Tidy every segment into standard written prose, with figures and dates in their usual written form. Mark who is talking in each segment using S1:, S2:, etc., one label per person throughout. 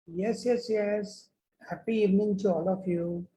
S1: Yes, yes, yes. Happy evening to all of you.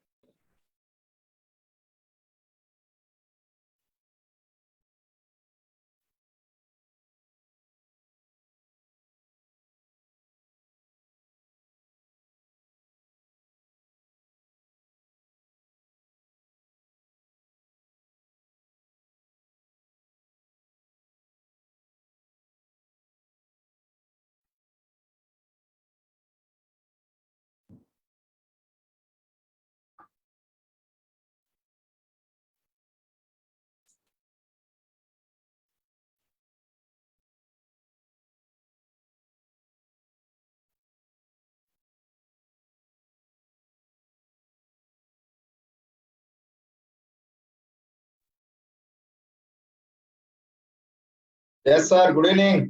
S2: Yes sir, good evening.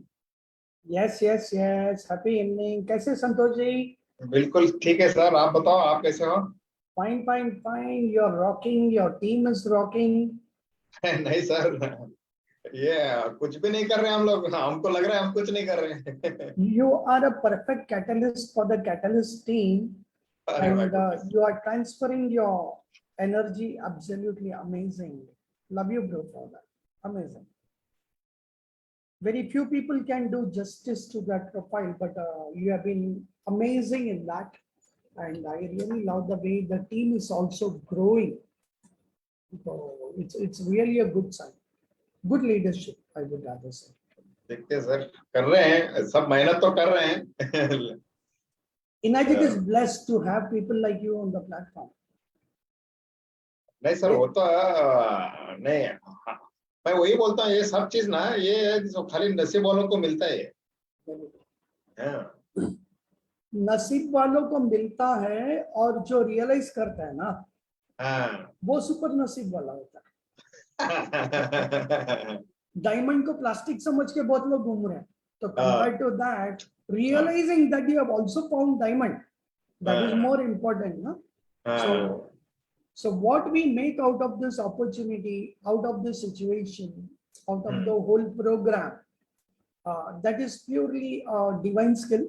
S1: Yes, yes, yes. Happy evening. कैसे संतोष जी?
S2: बिल्कुल ठीक है sir, आप बताओ आप कैसे हो?
S1: Fine, fine, fine. You're rocking. Your team is rocking.
S2: नहीं सर, ये कुछ भी नहीं कर रहे हैं हम लोग। हमको लग रहा है हम कुछ नहीं कर रहे हैं।
S1: You are a perfect catalyst for the catalyst team,
S2: अरे my
S1: and
S2: goodness.
S1: you are transferring your energy. Absolutely amazing. Love you, bro, for that. Amazing. Very few people can do justice to that profile, but you have been amazing in that. And I really love the way the team is also growing. So it's really a good sign. Good leadership, I would rather say.
S2: देखते हैं sir, कर रहे हैं सब, मेहनत तो कर रहे हैं।
S1: Inajit is blessed to have people like you on the platform.
S2: नहीं सर, वो तो नहीं। हाँ, मैं वही बोलता हूँ, ये सब चीज ना ये जो खाली नसीब वालों को मिलता है। हाँ,
S1: नसीब वालों को मिलता है और जो रियलाइज करता है ना,
S2: हाँ।
S1: वो सुपर नसीब वाला होता है। डायमंड को प्लास्टिक समझ के बहुत लोग घूम रहे हैं, तो compare to that realizing that you have also found diamond, that is more important, no? So what we make out of this opportunity, out of this situation, out of the whole program, that is purely divine skill,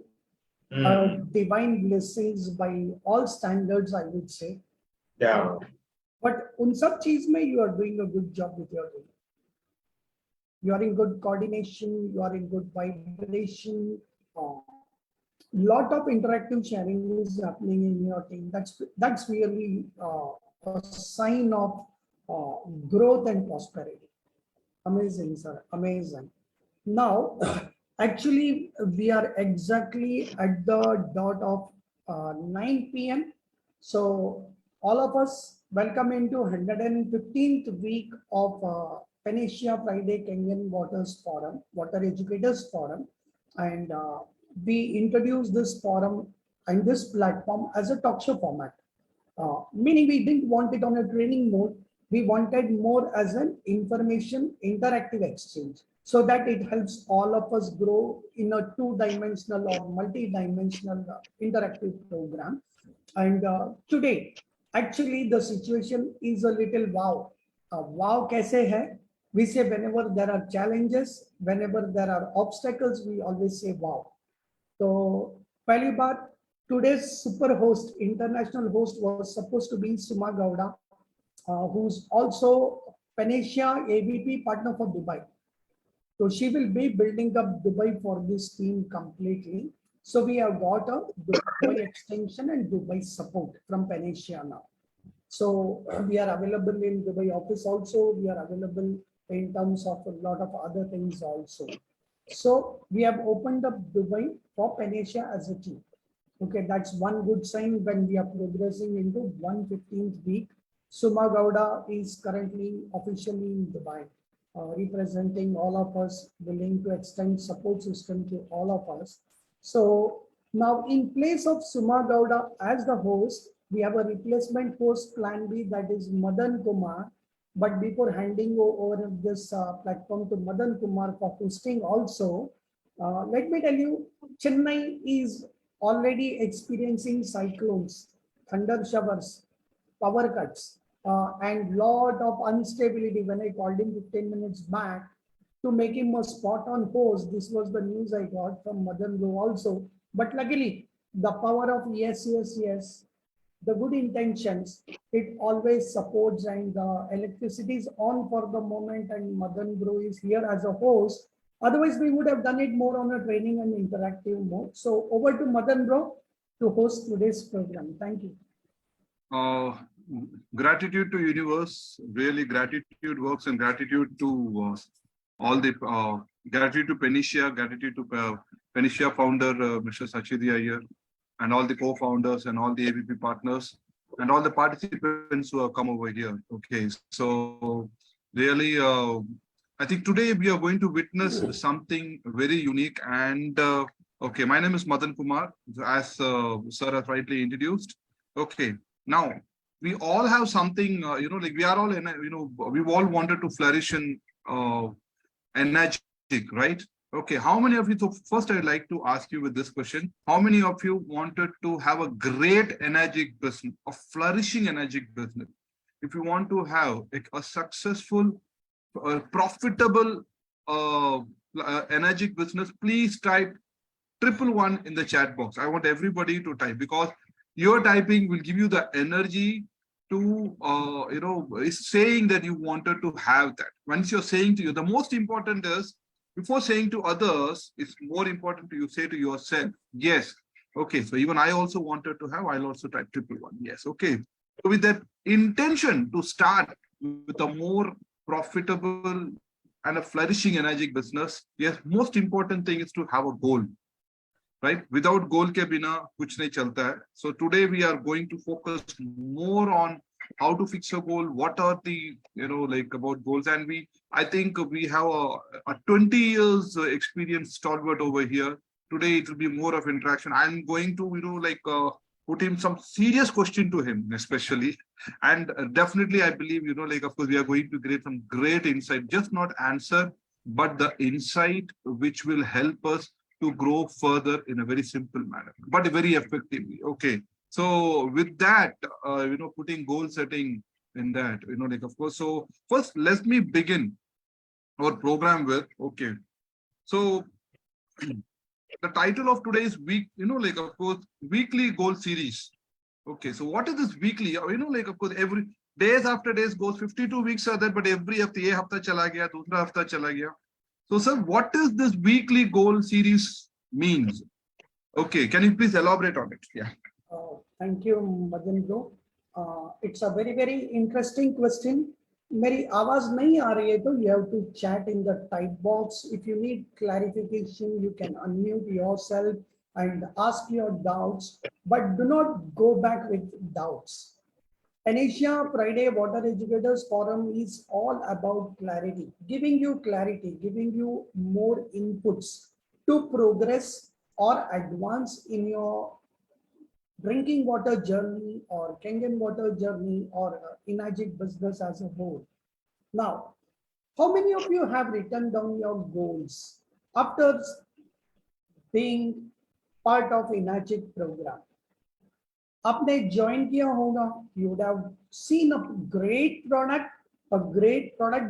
S1: divine blessings by all standards, I would say.
S2: Yeah.
S1: But उन सब चीज में you are doing a good job with your team. You are in good coordination, you are in good vibration. Lot of interactive sharing is happening in your team. That's really a sign of growth and prosperity. Amazing, sir. Amazing. Now, actually, we are exactly at the dot of 9 p.m. So, all of us welcome into 115th week of Panacea Friday Kenyan Waters Forum, Water Educators Forum. And we introduced this forum and this platform as a talk show format. Meaning we didn't want it on a training mode. We wanted more as an information interactive exchange so that it helps all of us grow in a two-dimensional or multi-dimensional interactive program. And today, actually, the situation is a little wow. Wow, kaise hai? We say whenever there are challenges, whenever there are obstacles, we always say wow. So, पहली बात, today's super host, international host was supposed to be Suma Gowda, who's also Panacea AVP partner for Dubai. So she will be building up Dubai for this team completely. So we have got a Dubai extension and Dubai support from Panacea now. So we are available in Dubai office also. We are available in terms of a lot of other things also. So we have opened up Dubai for Panacea as a team. Okay, that's one good sign when we are progressing into 115th week. Suma Gowda is currently officially in Dubai, representing all of us, willing to extend support system to all of us. So now in place of Suma Gowda as the host, we have a replacement host plan B, that is Madan Kumar. But before handing over this platform to Madan Kumar for hosting also, let me tell you, Chennai is already experiencing cyclones, thunder showers, power cuts, and lot of instability. When I called him 15 minutes back to make him a spot on host, this was the news I got from Madan Go also. But luckily, the power of yes, yes, yes, the good intentions, it always supports, and the electricity is on for the moment, and Madan Bro is here as a host. Otherwise, we would have done it more on a training and interactive mode. So over to Madan Bro to host today's program. Thank you.
S3: Uh, Gratitude to universe, really gratitude works, and gratitude to all the gratitude to Penicia, gratitude to Penicia founder Mr. Sachidi Iyer, and all the co-founders and all the AVP partners and all the participants who have come over here. Okay, so really, I think today we are going to witness something very unique. And okay, my name is Madan Kumar, as sir has rightly introduced. Okay, now we all have something, like we are all, we've all wanted to flourish in energetic, right? Okay, how many of you, so first I'd like to ask you with this question, how many of you wanted to have a great energetic business, a flourishing energetic business? If you want to have a successful, profitable, energetic business, please type 111 in the chat box. I want everybody to type, because your typing will give you the energy to, is saying that you wanted to have that. Once you're saying to you, the most important is, before saying to others, it's more important to you say to yourself, yes. Okay, so even I also wanted to have, I'll also type 111. Yes, okay. So with that intention to start with a more profitable and a flourishing energetic business, yes, most important thing is to have a goal. Right? Without goal ke bina kuch nahi chalta hai. So today we are going to focus more on how to fix a goal, what are the, like about goals. And I think we have a 20 years experience stalwart over here. Today it will be more of interaction. I'm going to, put him some serious question to him, especially. And definitely I believe, of course, we are going to create some great insight, just not answer, but the insight which will help us to grow further in a very simple manner, but very effectively. Okay. So with that, putting goal setting in that, of course. So first, let me begin our program with, okay. So the title of today's week, of course, weekly goal series. Okay. So what is this weekly? Of course, every days after days goes, 52 weeks are there, but every hafta, ye hafta chala gaya, dusra hafta chala gaya. So, sir, what is this weekly goal series means? Okay, can you please elaborate on it? Yeah.
S1: Thank you, Madan Bro. It's a very, very interesting question. मेरी आवाज नहीं आ रही है तो you have to chat in the type box. If you need clarification, you can unmute yourself and ask your doubts, but do not go back with doubts. Asia Friday Water Educators Forum is all about clarity, giving you more inputs to progress or advance in your drinking water journey or Kangen water journey or energetic business as a whole. Now, how many of you have written down your goals after being part of energetic program? आपने join किया होगा, you would have seen a great product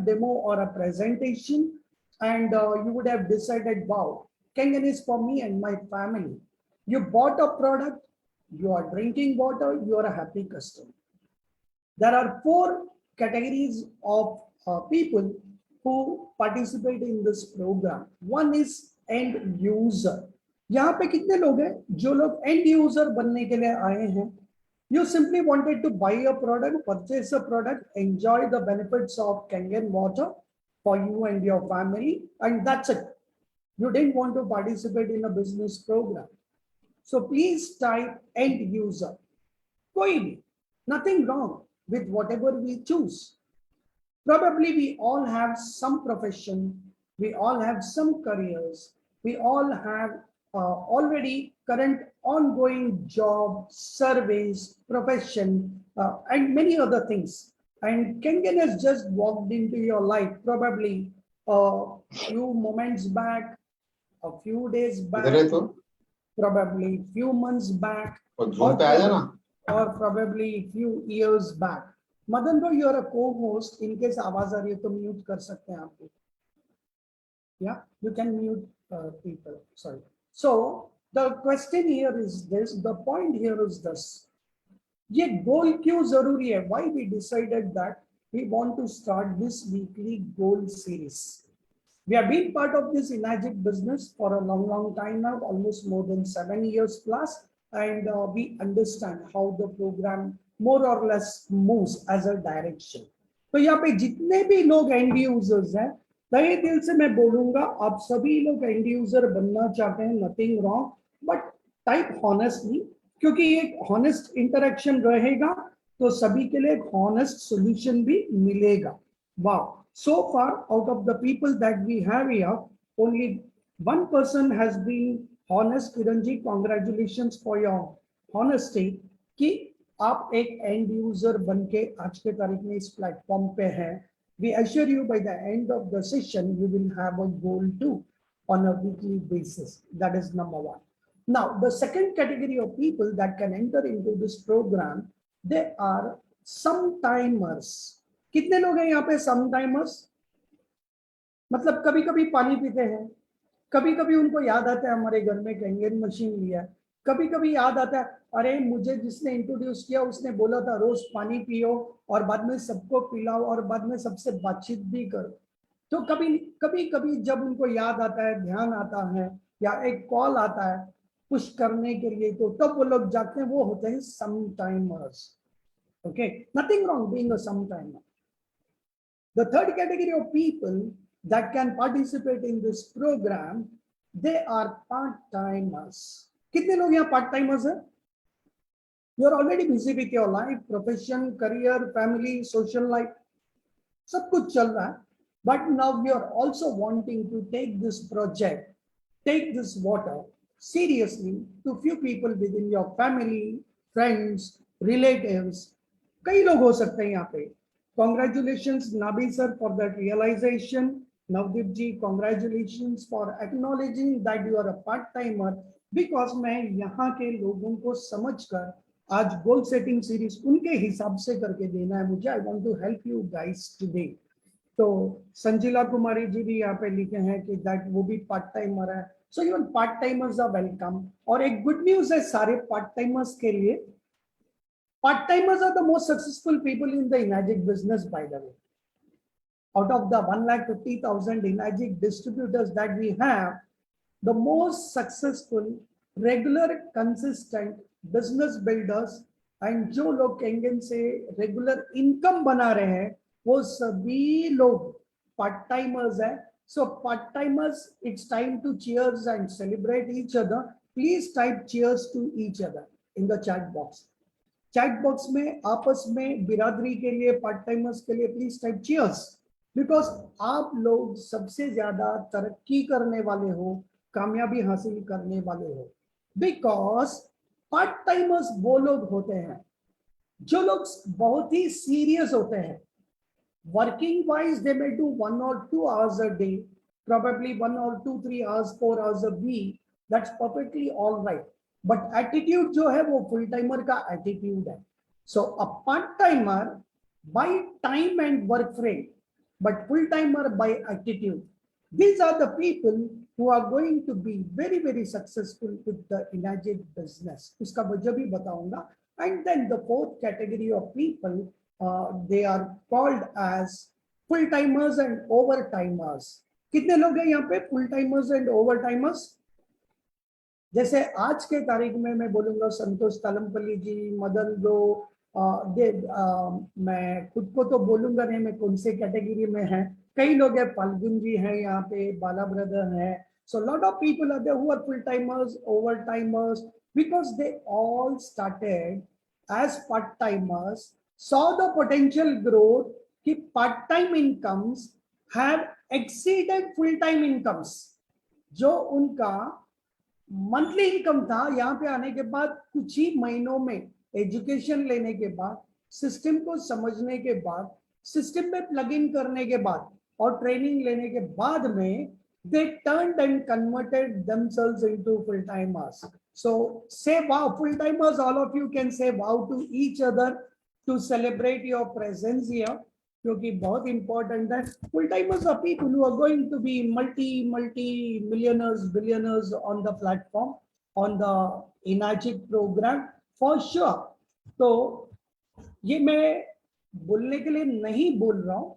S1: demo or a presentation, and you would have decided, wow, Kangen is for me and my family. You bought a product, you are drinking water, you are a happy customer. There are 4 categories of people who participate in this program. One is end user. यहाँ पे कितने लोग हैं जो लोग and user बनने के लिए आए हैं? You simply wanted to buy a product, purchase a product, enjoy the benefits of Kangen water for you and your family, and that's it. You didn't want to participate in a business program. So please type end user. कोई भी, nothing wrong with whatever we choose. Probably we all have some profession, we all have some careers, we all have already current ongoing job, service, profession, and many other things. And Kangen has just walked into your life probably a few moments back, a few days back, probably few months back, or probably few years back. Madan bro, you are a co-host. In case आवाज आ रही है तो mute कर सकते हैं आप. Yeah, you can mute people. Sorry. So The question here is this, the point here is this. ये goal क्यों जरूरी है? Why we decided that we want to start this weekly goal series? We have been part of this Enagic business for a long time now, almost more than 7 years plus, and we understand how the program more or less moves as a direction. तो यहाँ पे जितने भी लोग and users हैं, तहे दिल से मैं बोलूंगा, आप सभी लोग एंड यूजर बनना चाहते हैं, nothing wrong, but type honestly, क्योंकि एक हॉनेस्ट इंटरेक्शन रहेगा तो सभी के लिए एक हॉनेस्ट सॉल्यूशन भी मिलेगा. वाह, so far out of the people that we have here, only one person has been honest. Kiranji, congratulations for your honesty कि आप एक एंड यूजर बनके आज के तारीख में इस प्लेटफॉर्म पे हैं. We assure you by the end of the session you will have a goal too on a weekly basis. That is number one. Now the second category of people that can enter into this program, they are sometimers. कितने लोग हैं यहाँ पे समटाइमर्स? मतलब कभी कभी पानी पीते हैं, कभी कभी उनको याद आता है हमारे घर में कैंगन मशीन लिया, कभी कभी याद आता है अरे मुझे जिसने इंट्रोड्यूस किया उसने बोला था रोज पानी पियो और बाद में सबको पिलाओ और बाद में सबसे बातचीत भी करो. तो कभी कभी कभी जब उनको याद आता है, ध्यान आता है या एक कॉल आता है पुश करने के लिए, तो तब वो लोग जाते हैं, वो होते हैं sometimers. Okay, nothing wrong being a sometimer. The third category of people that can participate in this program, they are part-timers. कितने लोग यहाँ part-timers हैं? You are already busy with your life, profession, career, family, social life. सब कुछ चल रहा है. But now we are also wanting to take this project, take this water seriously to few people within your family, friends, relatives. कई लोग हो सकते हैं यहाँ पे. Congratulations, Nabi sir, for that realization. Navdeep ji, congratulations for acknowledging that you are a part-timer. Because मैं यहाँ के लोगों को समझकर आज गोल सेटिंग सीरीज उनके हिसाब से करके देना है मुझे. I want to help you guys today. तो संजिला कुमारी जी भी यहाँ पे लिखे हैं कि that वो भी पार्ट टाइमर है. So even part timers are welcome. और एक गुड न्यूज है सारे पार्ट टाइमर्स के लिए. Part-timers are the most successful people in the Enagic business, by the way. Out of the 150,000 Enagic distributors that we have, the most successful, regular, consistent business builders and जो लोग Kangen से regular income बना रहे हैं, वो सभी लोग part-timers हैं. So part-timers, it's time to cheers and celebrate each other. Please type cheers to each other in the chat box. Chat box में आपस में बिरादरी के लिए, पार्ट टाइमर्स के लिए प्लीज टाइप चीयर्स, बिकॉज आप लोग सबसे ज्यादा तरक्की करने वाले हो, कामयाबी हासिल करने वाले हो. बिकॉज पार्ट टाइमर्स वो लोग होते हैं जो लोग बहुत ही सीरियस होते हैं. Working wise they may do 1 or 2 hours a day, probably 1 or 2-3 hours, 4 hours a week. That's perfectly all right. But attitude जो है वो फुल टाइमर का एटीट्यूड है. So a part timer by time and work frame, but full timer by attitude. These are the people who are going to be very very successful with द Enagic business. उसका वजह भी बताऊंगा. And then the fourth category of people, they are called as full timers and over timers. कितने लोग हैं यहाँ पे full timers and over timers? जैसे आज के तारीख में मैं बोलूंगा संतोष तालमपल्ली जी, मदन दो, मैं खुद को तो बोलूंगा नहीं मैं कौन से कैटेगरी में है. कई लोग हैं, फाल्गुन जी हैं यहाँ पे, बाला ब्रदर है. So lot of people are there who are full timers, over timers, because they all started as part timers, saw the potential growth कि part time incomes have exceeded full time incomes. जो उनका monthly income था, यहाँ पे आने के बाद कुछ ही महीनों में एजुकेशन लेने के बाद, सिस्टम को समझने के बाद, सिस्टम में प्लग इन करने के बाद और ट्रेनिंग लेने के बाद में they turned and converted themselves into full timers. So say wow, full timers, all of you can say wow to each other to celebrate your presence here, क्योंकि बहुत important है. Full timers are people who are going to be multi millionaires, billionaires on the platform. on the Inagic program for sure. तो ये मैं बोलने के लिए नहीं बोल रहा हूँ.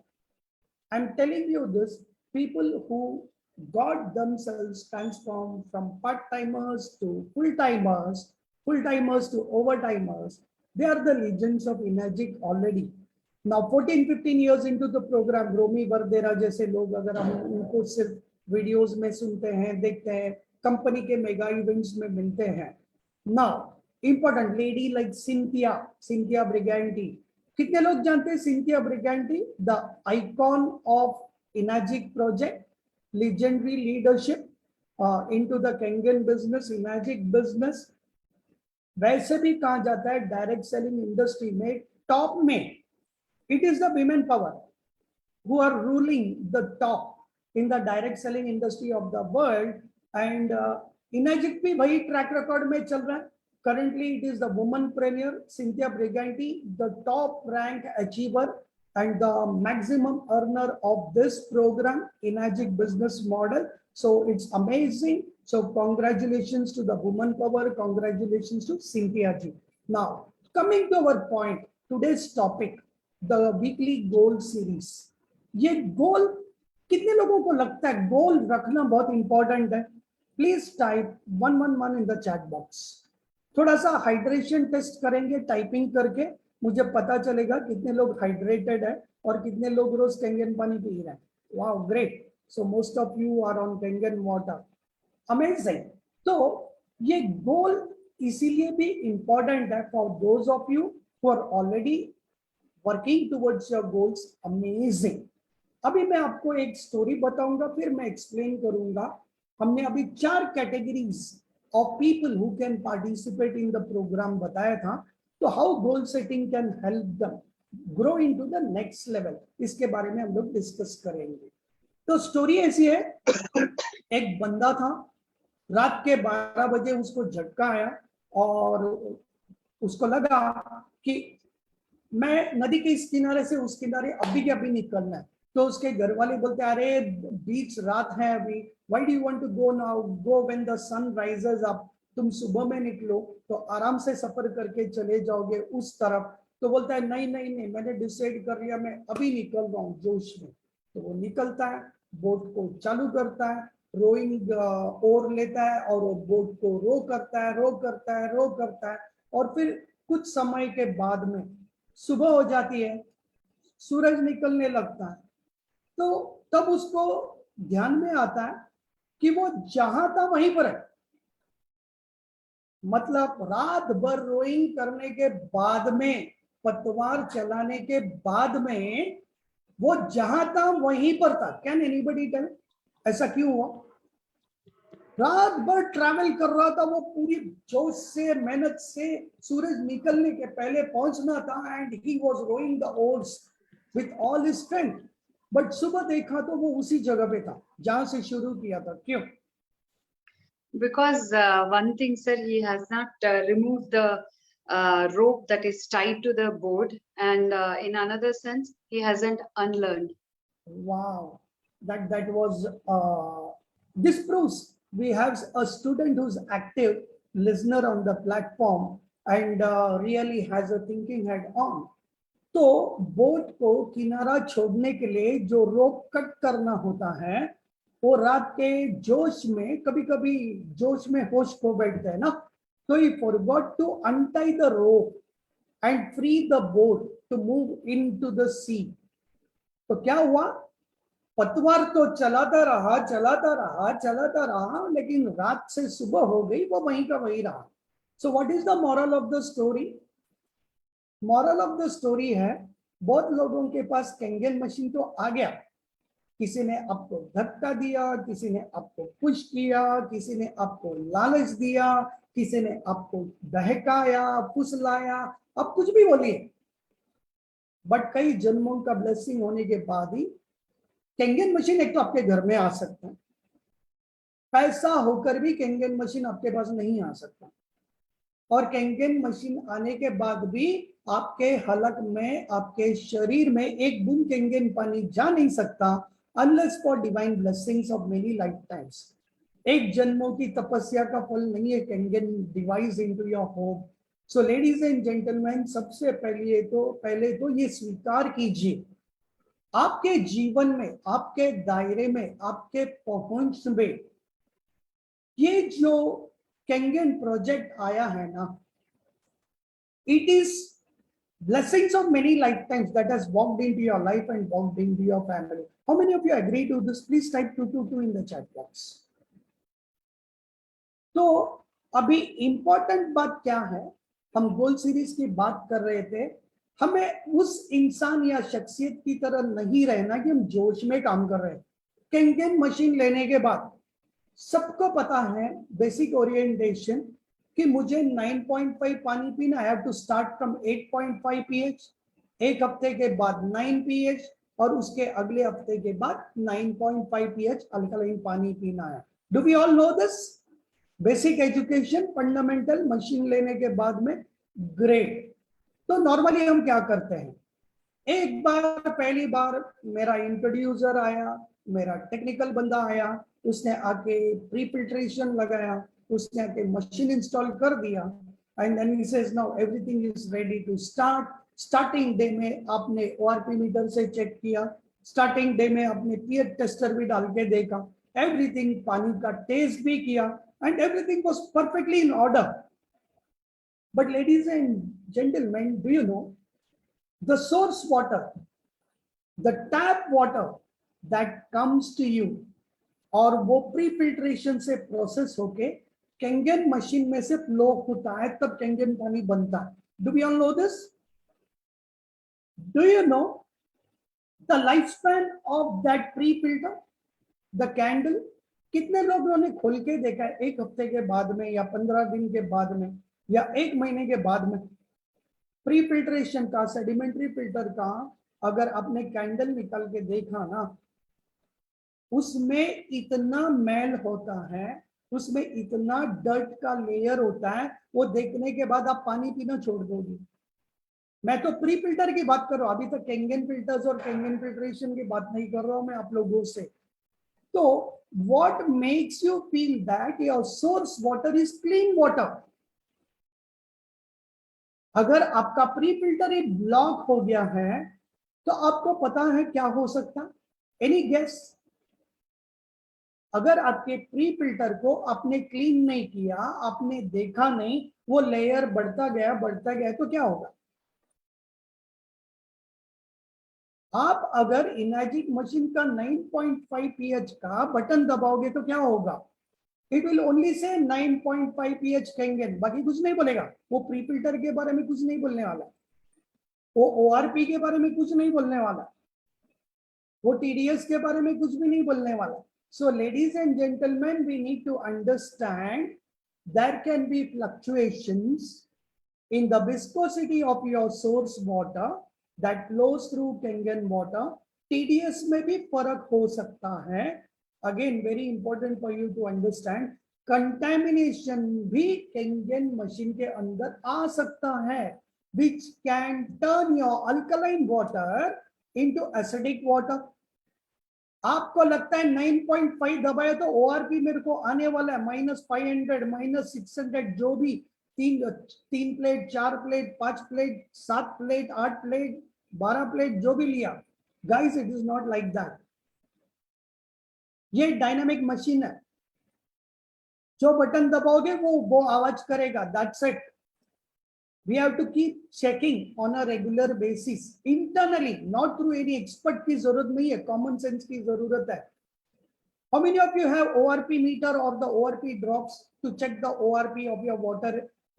S1: I'm telling you this, people who got themselves transformed from part-timers to full-timers, full-timers to overtimers, they are the legends of Inagic already. Now 14-15 years into the program, रोमी वर्देरा जैसे लोग अगर हम उनको सिर्फ वीडियोस में सुनते हैं, देखते हैं, कंपनी के मेगा इवेंट्स में मिलते हैं. Now important lady like Cynthia Briganti. कितने लोग जानते हैं Cynthia Brigante, the icon of Enagic project, legendary leadership into the Kenyan business, Inagic business. वैसे भी कहा जाता है डायरेक्ट सेलिंग इंडस्ट्री में टॉप में it is the women power who are ruling the top in the direct selling industry of the world, and Inagic भी वही track record में चल रहा है. Currently, it is the womanpreneur Cynthia Briganti, the top rank achiever and the maximum earner of this program, Inagic business model. So it's amazing. So congratulations to the woman power. Congratulations to Cynthia ji. Now, coming to our point, today's topic, the weekly goal series. ये गोल कितने लोगों को लगता है गोल रखना बहुत important है? Please type 111 in the chat box. थोड़ा सा हाइड्रेशन टेस्ट करेंगे टाइपिंग करके, मुझे पता चलेगा कितने लोग हाइड्रेटेड है और कितने लोग रोज कैंगन पानी पी रहे हैं. Wow, great. So most of you are on Kangen water. Amazing. तो ये गोल इसीलिए भी इंपॉर्टेंट है for those of you who are already working towards your goals. Amazing. अभी मैं आपको एक स्टोरी बताऊंगा, फिर मैं एक्सप्लेन करूंगा. हमने अभी 4 categories of people who can participate in the program बताया था. तो how goal setting can help them grow into the next level, इसके बारे में हम लोग डिस्कस करेंगे. तो स्टोरी ऐसी है, एक बंदा था, रात के 12 बजे उसको झटका आया और उसको लगा कि मैं नदी के इस किनारे से उस किनारे अभी के अभी निकलना है. तो उसके घर वाले बोलते, अरे बीच रात है अभी, why do you want to go now, go when the sun rises up. तुम सुबह में निकलो तो आराम से सफर करके चले जाओगे उस तरफ. तो बोलता है नहीं नहीं नहीं, मैंने डिसाइड कर लिया, मैं अभी निकल रहा हूँ जोश में. तो वो निकलता है, बोट को चालू करता है, रोइंग ओर लेता है और वो बोट को रो करता है, रो करता है, रो करता है. और फिर कुछ समय के बाद में सुबह हो जाती है, सूरज निकलने लगता है. तो तब उसको ध्यान में आता है कि वो जहां था वहीं पर है. मतलब रात भर रोइंग करने के बाद में, पतवार चलाने के बाद में वो जहां था वहीं पर था. कैन एनीबडी टेल ऐसा क्यों हुआ? रात भर ट्रैवल कर रहा था, वो पूरी जोश से, मेहनत से सूरज निकलने के पहले पहुंचना था, and he was rowing the oars with all his strength. But सुबह देखा तो वो उसी जगह पे था जहां से शुरू किया था. क्यों?
S4: Because one thing, sir, he has not removed the rope that is tied to the board, and in another sense, he hasn't unlearned.
S1: Wow, that was this proves we have a student who's active listener on the platform and really has a thinking head on. तो boat को किनारा छोड़ने के लिए जो रोप cut करना होता है, वो रात के जोश में, कभी कभी जोश में होश खो बैठते हैं ना, तो he forgot to untie the rope and free the boat to move into the sea. तो क्या हुआ? पतवार तो चलाता रहा चलाता रहा चलाता रहा, लेकिन रात से सुबह हो गई, वो वहीं का वहीं रहा. So what is the moral of the story? Moral of the story है, बहुत लोगों के पास कैंगन मशीन तो आ गया, किसी ने आपको धक्का दिया, किसी ने आपको पुश किया, किसी ने आपको लालच दिया, किसी ने आपको बहकाया, फुसलाया, आप कुछ भी बोलिए, बट कई जन्मों का ब्लेसिंग होने के बाद ही कैंगन मशीन एक तो आपके घर में आ सकता है. पैसा होकर भी कैंगन मशीन आपके पास नहीं आ सकता, और कैंगन मशीन आने के बाद भी आपके हलक में, आपके शरीर में एक बूंद कैंगन पानी जा नहीं सकता unless for divine blessings of many lifetimes. एक जन्मों की तपस्या का फल नहीं है Kangen device into your home. So ladies and gentlemen, सबसे पहले तो ये स्वीकार कीजिए, आपके जीवन में, आपके दायरे में, आपके पहुंच में ये जो Kangen प्रोजेक्ट आया है ना, it is blessings of many lifetimes that has walked into your life and walked into your family. How many of you agree to this? Please type 222 in the chat box. तो अभी important बात क्या है, हम गोल series की बात कर रहे थे, हमें उस इंसान या शख्सियत की तरह नहीं रहना कि हम जोश में काम कर रहे हैं। Kangen मशीन लेने के बाद सबको पता है बेसिक ओरिएंटेशन कि मुझे 9.5 पानी पीना, I have to start from 8.5 pH, एक हफ्ते के बाद 9 pH और उसके अगले हफ्ते के बाद 9.5 pH अल्कलाइन पानी पीना है। Do we all know this? Basic education, fundamental machine लेने के बाद में ग्रेट। तो नॉर्मली हम क्या करते हैं, एक बार पहली बार मेरा इंट्रोड्यूसर आया, मेरा टेक्निकल बंदा आया, उसने आके प्री फिल्ट्रेशन लगाया, उसने आके मशीन इंस्टॉल कर दिया, and then he says now everything is ready to start. Starting day में आपने ओआरपी मीटर से चेक किया, स्टार्टिंग डे में आपने पीएच टेस्टर भी डाल के देखा, एवरीथिंग, पानी का टेस्ट भी किया, and everything was perfectly in order. But ladies and gentlemen, do you know the source water, the tap water that comes to you, और वो प्री फिल्ट्रेशन से प्रोसेस होके Kangen मशीन में से फ्लो होता है, तब Kangen पानी बनता है। Do we all know this? Do you know the lifespan of that pre-filter, the candle? कितने लोगों ने खोल के देखा है एक हफ्ते के बाद में या 15 दिन के बाद में या एक महीने के बाद में? प्री फिल्ट्रेशन का, सेडिमेंट्री फिल्टर का अगर आपने कैंडल निकाल के देखा ना, उसमें इतना मैल होता है, उसमें इतना डर्ट का लेयर होता है, वो देखने के बाद आप पानी पीना छोड़ दोगे। मैं तो प्री फिल्टर की बात कर रहा हूं, अभी तक Kangen फिल्टर्स और Kangen फिल्ट्रेशन की बात नहीं कर रहा हूं मैं आप लोगों से। तो what makes you feel that your source water is clean water? अगर आपका प्री फिल्टर ही ब्लॉक हो गया है तो आपको पता है क्या हो सकता? Any guess? अगर आपके प्री फिल्टर को आपने क्लीन नहीं किया, आपने देखा नहीं, वो लेयर बढ़ता गया तो क्या होगा? आप अगर इमेजिक मशीन का 9.5 pH का बटन दबाओगे तो क्या होगा? It will only say 9.5 pH Kangen, बाकी कुछ नहीं बोलेगा। वो प्री फिल्टर के बारे में कुछ नहीं बोलने वाला, वो ओआरपी के बारे में कुछ नहीं बोलने वाला, वो टीडीएस के बारे में कुछ भी नहीं बोलने वाला। So ladies and gentleman, we need to understand there can be fluctuations in the viscosity of your source water that flows through Kangen water. TDS में भी फर्क हो सकता है। Again, very important for you to understand, contamination भी Kangen machine के अंदर आ सकता है, which can turn your alkaline water into acidic water. आपको लगता है 9.5 दबाए तो ओआरपी मेरे को आने वाला है -500, -600, जो भी, 3 plate, 4 plate, 5 plate, 7 plate, 8 plate, 12 plate, जो भी लिया। Guys, it is not like that. ये डायनामिक मशीन है, जो बटन दबाओगे वो आवाज करेगा, that's it. We have to keep checking on a regular basis internally, not through any expert की जरूरत नहीं है, कॉमन सेंस की जरूरत है। How many of you have ORP meter or the ORP drops to check the ORP of your water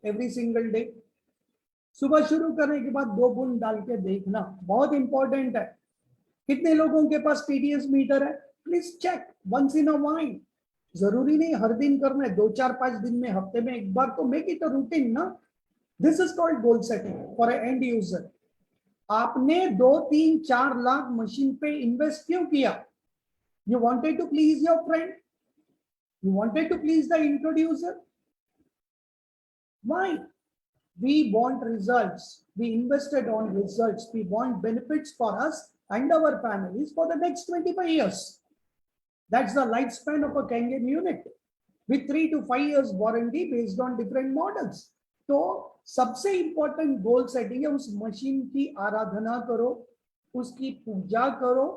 S1: every single day? सुबह शुरू करने के बाद 2 बूंद डाल के देखना बहुत इंपॉर्टेंट है। कितने लोगों के पास TDS मीटर है? Please check once in a while. जरूरी नहीं हर दिन करना है, 2, 4, 5 दिन में, हफ्ते में एक बार, तो मेक इट अ रूटीन ना। This is called goal setting for and user. आपने 2, 3, 4 लाख मशीन पे इन्वेस्ट क्यों किया? You wanted to please your friend? You wanted to please the introducer? Why? We want results. We invested on results. We want benefits for us and our families for the next 25 years. That's the lifespan of a Kangen unit. with 3 to 5 years warranty based on different models. तो सबसे important goal setting है, उस machine की आराधना करो, उसकी पूजा करो,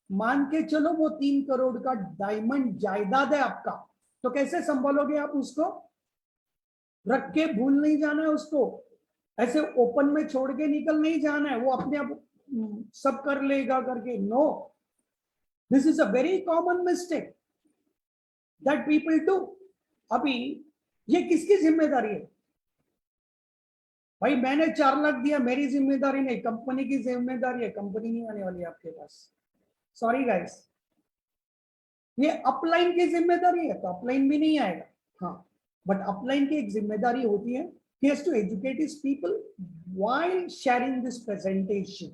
S1: मान के चलो वो 3 करोड़ का डायमंड जायदाद है आपका, तो कैसे संभालोगे आप उसको? रख के भूल नहीं जाना है उसको, ऐसे ओपन में छोड़ के निकल नहीं जाना है, वो अपने आप सब कर लेगा करके। No, this is a very common mistake that people do. अभी ये किसकी जिम्मेदारी है भाई? मैंने 4 लाख दिया, मेरी जिम्मेदारी नहीं, कंपनी की जिम्मेदारी है। कंपनी नहीं आने वाली आपके पास, सॉरी गाइस। ये अपलाइन की जिम्मेदारी है, तो अपलाइन भी नहीं आएगा। हाँ, बट अपलाइन की एक जिम्मेदारी होती है, he has to educate his people while sharing this presentation.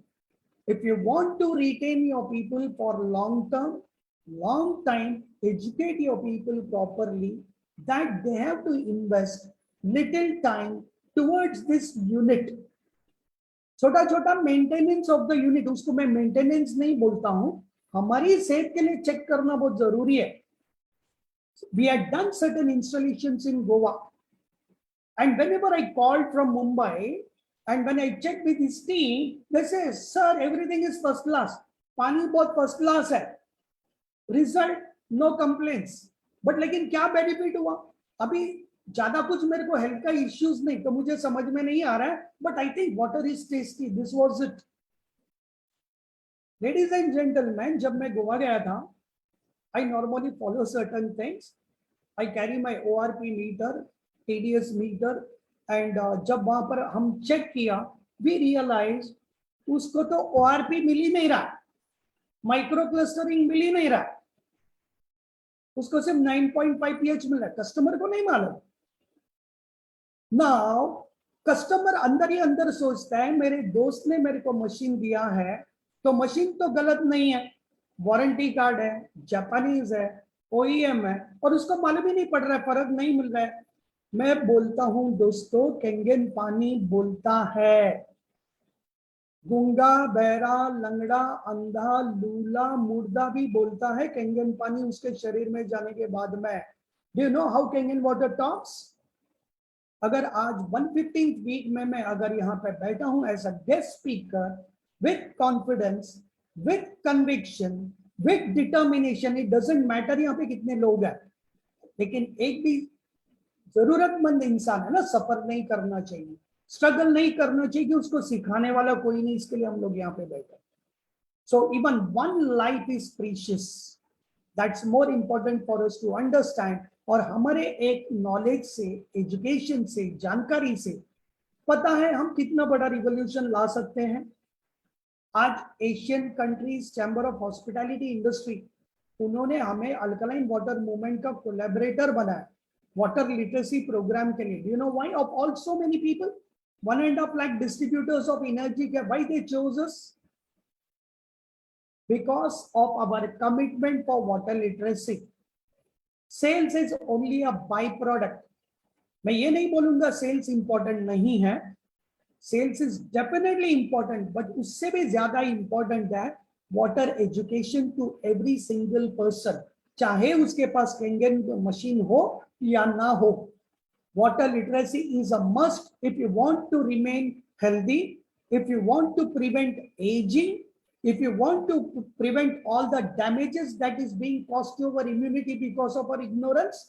S1: If you want to retain your people for long term, long time, educate your people properly that they have to invest little time towards this unit. छोटा छोटा maintenance of the unit, उसको मैं maintenance नहीं बोलता हूं, हमारी सेहत के लिए चेक करना बहुत जरूरी है। We had done certain installations in Goa, and whenever I called from Mumbai and when I checked with his team, they say, sir, everything is first class, पानी बहुत फर्स्ट क्लास है, रिजल्ट नो कंप्लेंट्स। बट लेकिन क्या benefit हुआ? अभी ज्यादा कुछ मेरे को हेल्थ का इश्यूज नहीं, तो मुझे समझ में नहीं आ रहा है, but I think water is tasty, this was it. Ladies and gentleman, जब मैं गोवा गया था, I normally follow certain things. I carry my ORP meter, TDS meter, and जब वहां पर हम चेक किया, we realized उसको तो ORP मिल ही नहीं रहा, माइक्रो क्लस्टरिंग मिल ही नहीं रहा, उसको सिर्फ 9.5 pH मिल रहा है, कस्टमर को नहीं मालूम। नाउ कस्टमर अंदर ही अंदर सोचता है, मेरे दोस्त ने मेरे को मशीन दिया है, तो मशीन तो गलत नहीं है, वारंटी कार्ड है, जापानीज है, ओईएम है, और उसको मालूम ही नहीं पड़ रहा है, फर्क नहीं मिल रहा है। मैं बोलता हूं दोस्तों, केंगन पानी बोलता है, गूंगा, बहरा, लंगड़ा, अंधा, लूला, मुर्दा भी बोलता है केंगन पानी उसके शरीर में जाने के बाद में। Do you know how Kangen water talks? अगर आज 115th वीक में मैं अगर यहाँ पे बैठा हूं as a guest speaker with confidence, with conviction, with determination, it doesn't matter यहाँ पे कितने लोग हैं, लेकिन एक भी जरूरतमंद इंसान है ना, सफर नहीं करना चाहिए, स्ट्रगल नहीं करना चाहिए, कि उसको सिखाने वाला कोई नहीं, इसके लिए हम लोग यहाँ पे बैठे। So even one life is precious, that's more important for us to understand. और हमारे एक नॉलेज से, एजुकेशन से, जानकारी से पता है हम कितना बड़ा रिवॉल्यूशन ला सकते हैं। आज Asian countries chamber of hospitality industry, उन्होंने हमें अल्कलाइन वाटर मूवमेंट का कोलैबोरेटर बनाया वाटर लिटरेसी प्रोग्राम के लिए। You know why? Of all so many people, 1.5 lakh distributors of energy, why they chose us? Because of our commitment for water literacy. Sales is only a by product. मैं ये नहीं बोलूंगा sales important नहीं है, sales is definitely important, but उससे भी ज्यादा important है water education to every single person, चाहे उसके पास केंगन मशीन हो या ना हो। Water literacy is a must if you want to remain healthy, if you want to prevent aging, if you want to prevent all the damages that is being caused to our immunity because of our ignorance,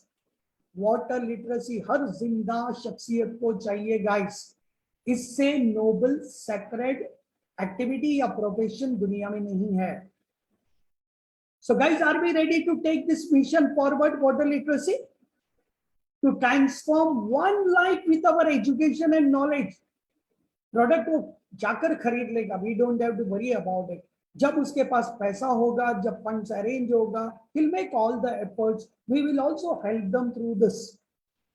S1: water literacy हर जिंदा शख्सियत को चाहिए guys. इससे Nobel sacred activity या profession दुनिया में नहीं है। So guys, are we ready to take this mission forward, water literacy, to transform one life with our education and knowledge? Product वो जाकर खरीद लेगा, we don't have to worry about it. जब उसके पास पैसा होगा, जब फंड्स अरेंज होगा, he'll make all the efforts, we will also help them through this.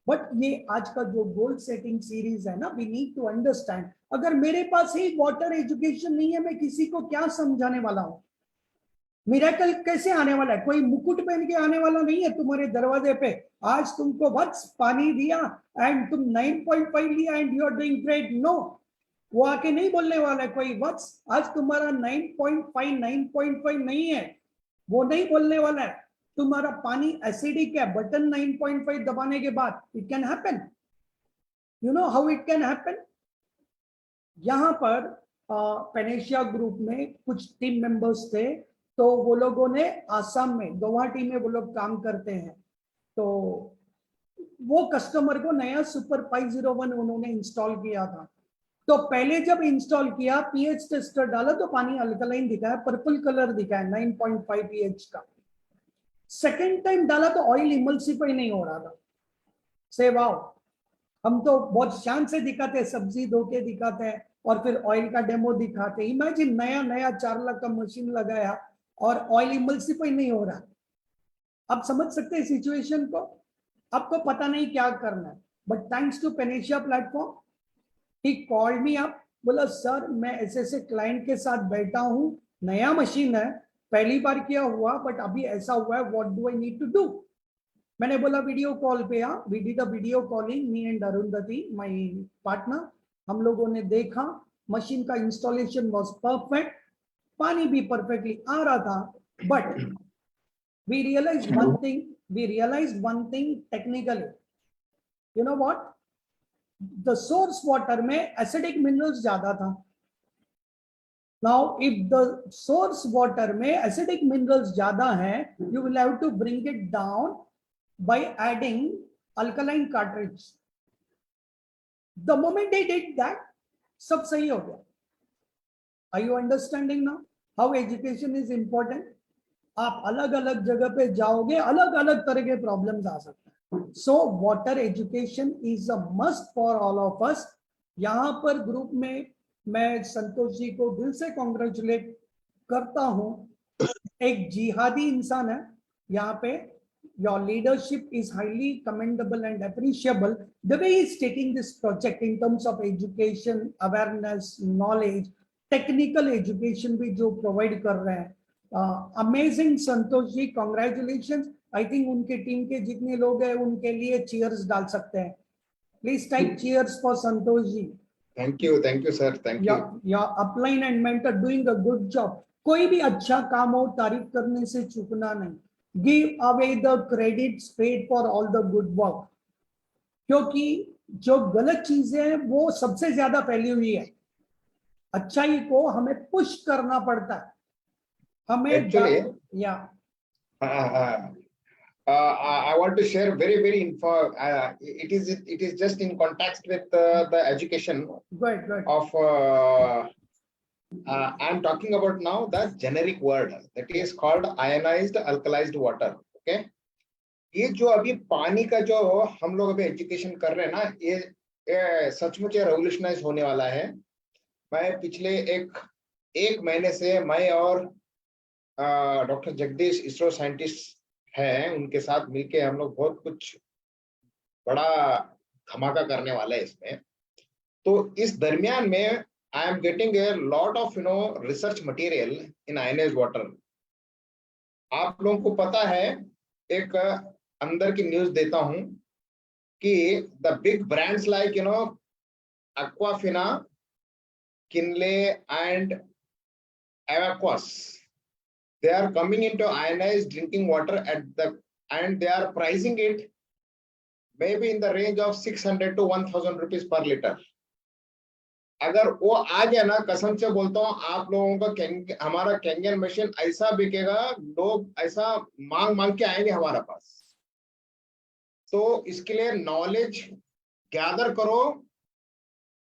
S1: But ये आज का जो गोल सेटिंग सीरीज है ना, वी नीड टू अंडरस्टैंड, अगर मेरे पास ही वाटर एजुकेशन नहीं है, मैं किसी को क्या समझाने वाला हूं? मिरेकल कैसे आने वाला है? कोई मुकुट पहन के आने वाला नहीं है तुम्हारे दरवाजे पे, आज तुमको बस पानी दिया एंड तुम 9.5 लिया and you are doing great. No, वो आके नहीं बोलने वाला है कोई वत्स आज तुम्हारा 9.5 नहीं है, वो नहीं बोलने वाला है। तुम्हारा पानी एसिडिक है, बटन 9.5 दबाने के बाद it can happen. You know how it can happen. यहाँ पर पेनेशिया ग्रुप में कुछ टीम मेंबर्स थे, तो वो लोगों ने आसाम में गुवाहाटी में वो लोग काम करते हैं, तो वो कस्टमर को नया सुपर 501 उन्होंने इंस्टॉल किया था. तो पहले जब इंस्टॉल किया, पीएच टेस्टर डाला तो पानी अल्कलाइन दिखा है, पर्पल कलर दिखा है 9.5 पीएच का. सेकेंड टाइम डाला तो ऑयल इमल्सिफाई नहीं हो रहा था. से वाओ, हम तो बहुत शान से दिखाते हैं, सब्जी धो के दिखाते हैं और फिर ऑयल का डेमो दिखाते हैं. इमेजिन नया नया 4 लाख का मशीन लगाया और ऑयल इमल्सिफाई नहीं हो रहा. आप समझ सकते हैं सिचुएशन को. आपको पता नहीं क्या करना है, but thanks to Panacea platform, he called me up, बोला सर मैं ऐसे क्लाइंट के साथ बैठा हूं, नया मशीन है, पहली बार किया हुआ, बट अभी ऐसा हुआ है, what do I need to do. मैंने बोला वीडियो कॉल पे आ, we did a video calling, me and Arundhati my partner. हम लोगों ने देखा, मशीन का इंस्टॉलेशन वाज परफेक्ट, पानी भी परफेक्टली आ रहा था. But we realized one thing technically. You know what, the source water में एसिडिक मिनरल्स ज्यादा था. Now, if the source water में acidic minerals ज्यादा हैं, you will have to bring it down by adding alkaline cartridge. The moment they did that, सब सही हो गया. Are you understanding now how education is important? आप अलग अलग जगह पे जाओगे, अलग अलग तरह के प्रॉब्लम्स आ सकते हैं. So water education is a must for all of us. यहाँ पर ग्रुप में मैं संतोष जी को दिल से कॉन्ग्रेचुलेट करता हूं. एक जिहादी इंसान है यहाँ पे. Your leadership is highly commendable and appreciable. The way he is taking this project in terms of education, awareness, knowledge, technical education भी जो provide कर रहे हैं. Amazing Santosh ji, congratulations. I think उनके टीम के जितने लोग हैं उनके लिए cheers डाल सकते हैं. Please type cheers for Santosh ji.
S2: Thank you, sir. Thank you.
S1: Your upline and mentor doing a good job. कोई भी अच्छा काम हो तारीफ करने से चूकना नहीं. Give away the credits paid for all the good work. क्योंकि जो गलत चीजें हैं वो सबसे ज्यादा फैली हुई है. अच्छाई को हमें पुश करना पड़ता है. हमें
S2: Actually,
S1: yeah.
S2: I want to share very info. It is just in context with the education
S1: Good.
S2: of. I am talking about now the generic word that is called ionized alkalized water. Okay, ये जो अभी पानी का जो हम लोग अभी education कर रहे हैं ना, ये सचमुच रेवोल्यूशनाइज होने वाला है. मैं पिछले एक महीने से मैं और डॉक्टर जगदीश इसरो साइंटिस्ट हैं, उनके साथ मिलके हम लोग बहुत कुछ बड़ा धमाका करने वाला है इसमें. तो इस दरमियान में I am getting a lot of research material in ionized water. आप लोगों को पता है, एक अंदर की न्यूज देता हूं कि the big brands like Aquafina, Kinley and Avacos, they are coming into ionized drinking water and they are pricing it maybe in the range of 600 to 1000 rupees per liter. अगर वो आ गया ना, कसम से बोलता हूँ आप लोगों का हमारा कैंगन मशीन ऐसा बिकेगा, लोग ऐसा मांग के आएंगे हमारे पास. तो इसके लिए नॉलेज गैदर करो.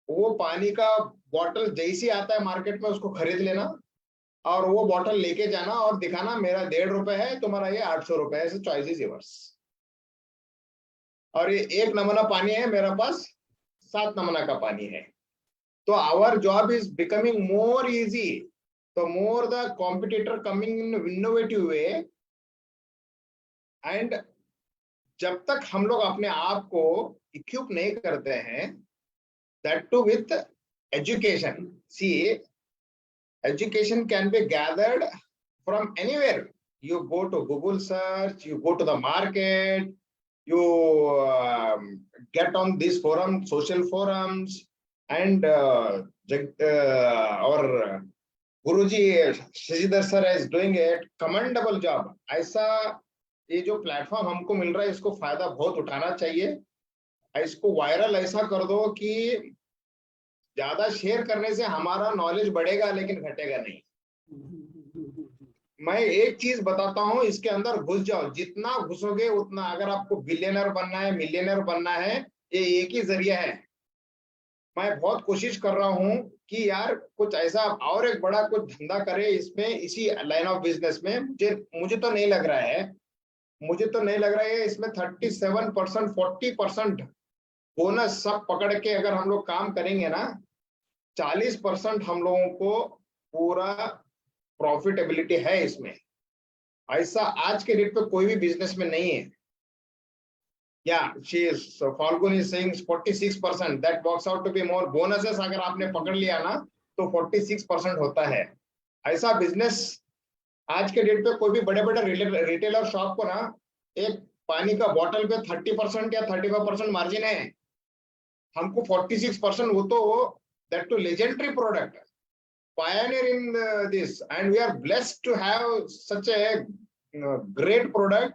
S2: वो पानी का बॉटल जैसी आता है मार्केट में उसको खरीद लेना और वो बॉटल लेके जाना और दिखाना मेरा 1.5 रुपए है, तुम्हारा ये 800 रुपए है. ऐसे चॉइस इज योर्स. और ये 1 नमूना पानी है, मेरे पास 7 नमूना का पानी है. So our job is becoming more easy. The more the competitor coming in innovative way, and जब तक हम लोग अपने आप को equip नहीं करते हैं, that too with education. See, education can be gathered from anywhere. You go to Google search, you go to the market, you get on these forums, social forums. And our Guruji Shashidhar sir is doing a commendable job. ऐसा ये जो platform हमको मिल रहा है इसको फायदा बहुत उठाना चाहिए। इसको वायरल ऐसा कर दो कि ज्यादा शेयर करने से हमारा नॉलेज बढ़ेगा लेकिन घटेगा नहीं। मैं एक चीज बताता हूं, इसके अंदर घुस जाओ, जितना घुसोगे उतना, अगर आपको बिलियनर बनना है, मिलियनर बनना है, ये एक ही जरिया है। मैं बहुत कोशिश कर रहा हूं कि यार कुछ ऐसा और एक बड़ा कुछ धंधा करे इसमें, इसी लाइन ऑफ बिजनेस में। मुझे तो नहीं लग रहा है, मुझे तो नहीं लग रहा है इसमें 37%, 40% बोनस सब पकड़ के अगर हम लोग काम करेंगे ना, 40% हम लोगों को पूरा प्रॉफिटेबिलिटी है इसमें। ऐसा आज के डेट पे कोई भी बिजनेस में नहीं है। Yeah, Falguni is saying 46%. That works out to be more bonuses अगर आपने पकड़ लिया ना तो 46% होता है। ऐसा बिजनेस आज के डेट पे कोई भी बड़े बड़े रिटेलर शॉप को ना, एक पानी का बॉटल पे 30% या 35% मार्जिन है, हमको 46%, वो तो that to legendary product, pioneer in this, and we are blessed to have such a great product.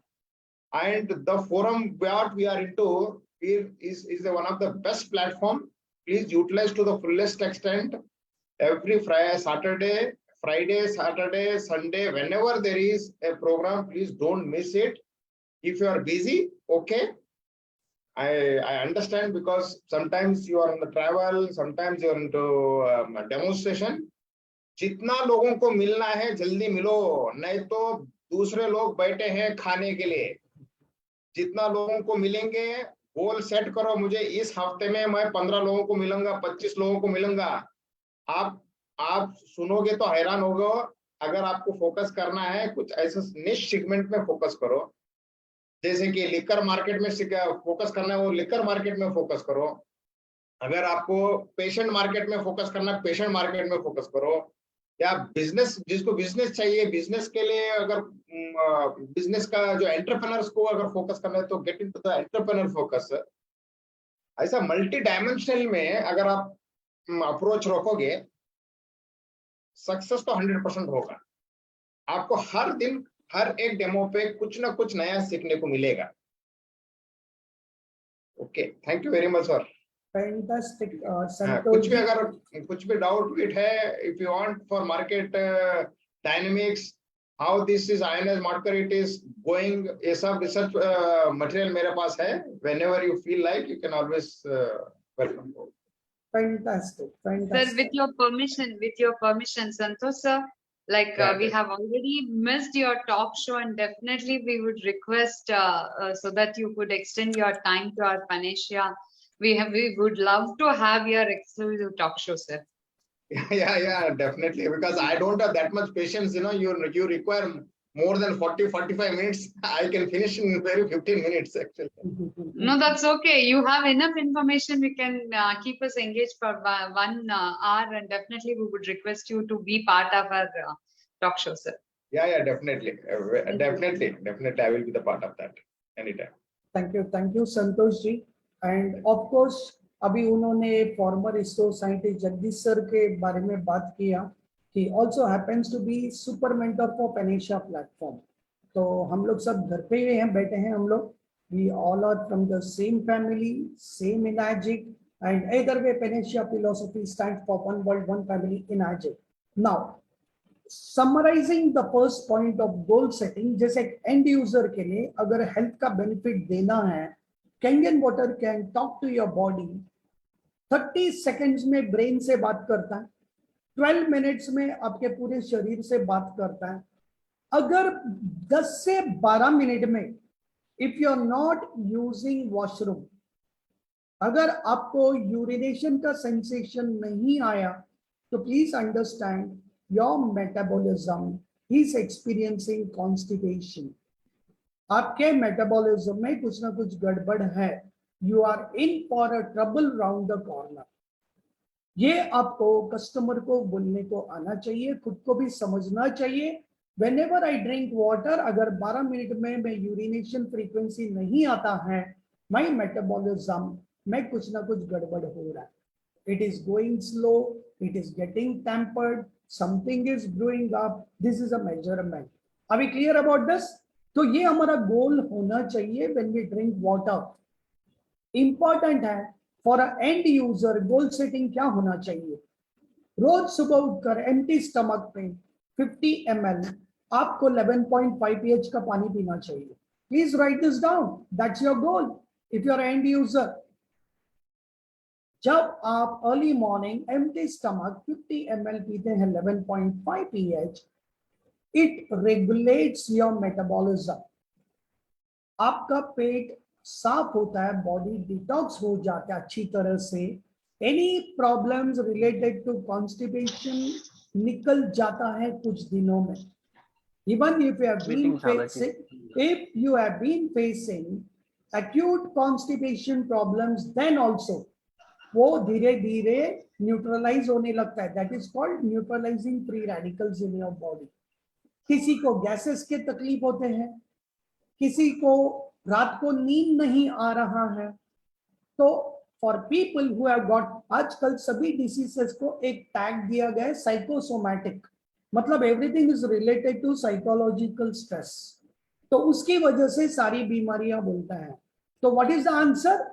S2: And the forum what we are into is one of the best platform. Please utilize to the fullest extent. Every Friday, Saturday, Sunday, whenever there is a program, please don't miss it. If you are busy, okay, I understand, because sometimes you are on the travel, sometimes you are into demonstration. जितना लोगों को मिलना है जल्दी मिलो, नहीं तो दूसरे लोग बैठे हैं खाने के लिए। जितना लोगों को मिलेंगे गोल सेट करो, मुझे इस हफ्ते में मैं 15 लोगों को मिलूंगा, 25 लोगों को मिलूंगा। आप सुनोगे तो हैरान होगो। अगर आपको फोकस करना है कुछ ऐसे निश सेगमेंट में फोकस करो, जैसे कि लिकर मार्केट में फोकस करना है वो लिकर मार्केट में फोकस करो। अगर आपको पेशेंट मार्केट में फोकस करना है पेशेंट मार्केट में फोकस करो। या बिजनेस, जिसको बिजनेस चाहिए, बिजनेस के लिए अगर बिजनेस का जो एंटरप्रेन्योर्स को अगर फोकस करना है तो get into the entrepreneur focus. ऐसा मल्टी डायमेंशनल में अगर आप अप्रोच रखोगे, सक्सेस तो 100% होगा। आपको हर दिन हर एक डेमो पे कुछ ना कुछ नया सीखने को मिलेगा। Okay, thank you very much sir.
S1: Fantastic
S2: कुछ भी अगर कुछ भी डाउट है, if you want for market dynamics, how this is INS market it is going, ये सब रिसर्च मटेरियल मेरे पास है। Whenever you feel like you can always welcome.
S1: Fantastic.
S4: Sir, with your permission, Santosh sir, like we have already missed your talk show, and definitely we would request so that you could extend your time to our Panesia. We would love to have your exclusive talk show, sir.
S2: Yeah, definitely, because I don't have that much patience. You require more than 40-45 minutes. I can finish in very 15 minutes actually.
S4: No, that's okay. You have enough information. We can keep us engaged for 1 hour, and definitely we would request you to be part of our talk show, sir.
S2: Yeah, definitely. Definitely, I will be the part of that anytime.
S1: Thank you, Santosh ji. And of course, अभी उन्होंने farmer ISRO scientist Jagdish sir के बारे में बात किया। He also happens to be super mentor for Panesia platform. तो हम लोग सब घर पे ही हैं, बैठे हैं हम लोग। We all are from the same family, same in Agic, and either way Panesia philosophy stands for one world, one family in Agic. Now, summarizing the first point of goal setting, जैसे end user के लिए अगर health का benefit देना है, Kangen water can talk to your body. 30 seconds में brain से बात करता है, 12 मिनट्स में आपके पूरे शरीर से बात करता है। अगर 10 से 12 मिनट में if you are not using washroom, अगर आपको यूरिनेशन का सेंसेशन नहीं आया तो please understand your metabolism is experiencing constipation. आपके मेटाबॉलिज्म में कुछ ना कुछ गड़बड़ है। You are in for a trouble round the corner. ये आपको कस्टमर को बोलने को आना चाहिए, खुद को भी समझना चाहिए। Whenever I drink water, अगर 12 मिनट में मैं यूरिनेशन फ्रीक्वेंसी नहीं आता है, माई मेटाबॉलिज्म में कुछ ना कुछ गड़बड़ हो रहा है। It is going slow, it is getting tempered, something is brewing up. This is a measurement. Are we clear about this? तो ये हमारा गोल होना चाहिए when we drink water. Important है for a end user, goal setting क्या होना चाहिए? रोज सुबह उठकर एम्प्टी स्टमक पे 50 ml आपको 11.5 pH का पानी पीना चाहिए। Please write this down, that's your goal if you are end user. जब आप early morning empty stomach 50 ml पीते हैं 11.5 pH, it regulates your metabolism. आपका पेट साफ होता है, बॉडी डिटॉक्स हो जाता है अच्छी तरह से, any problems related to constipation निकल जाता है कुछ दिनों में। Even if you have been facing acute constipation problems, then also वो धीरे धीरे न्यूट्रलाइज होने लगता है। That is called neutralising free radicals in your body. किसी को गैसेस के तकलीफ होते हैं, किसी को रात को नींद नहीं आ रहा है, तो for people who have got, आजकल सभी डिसीजेस को एक टैग दिया गया है साइकोसोमैटिक, मतलब everything is related to psychological stress. तो उसकी वजह से सारी बीमारियां बोलता है। तो व्हाट इज द आंसर?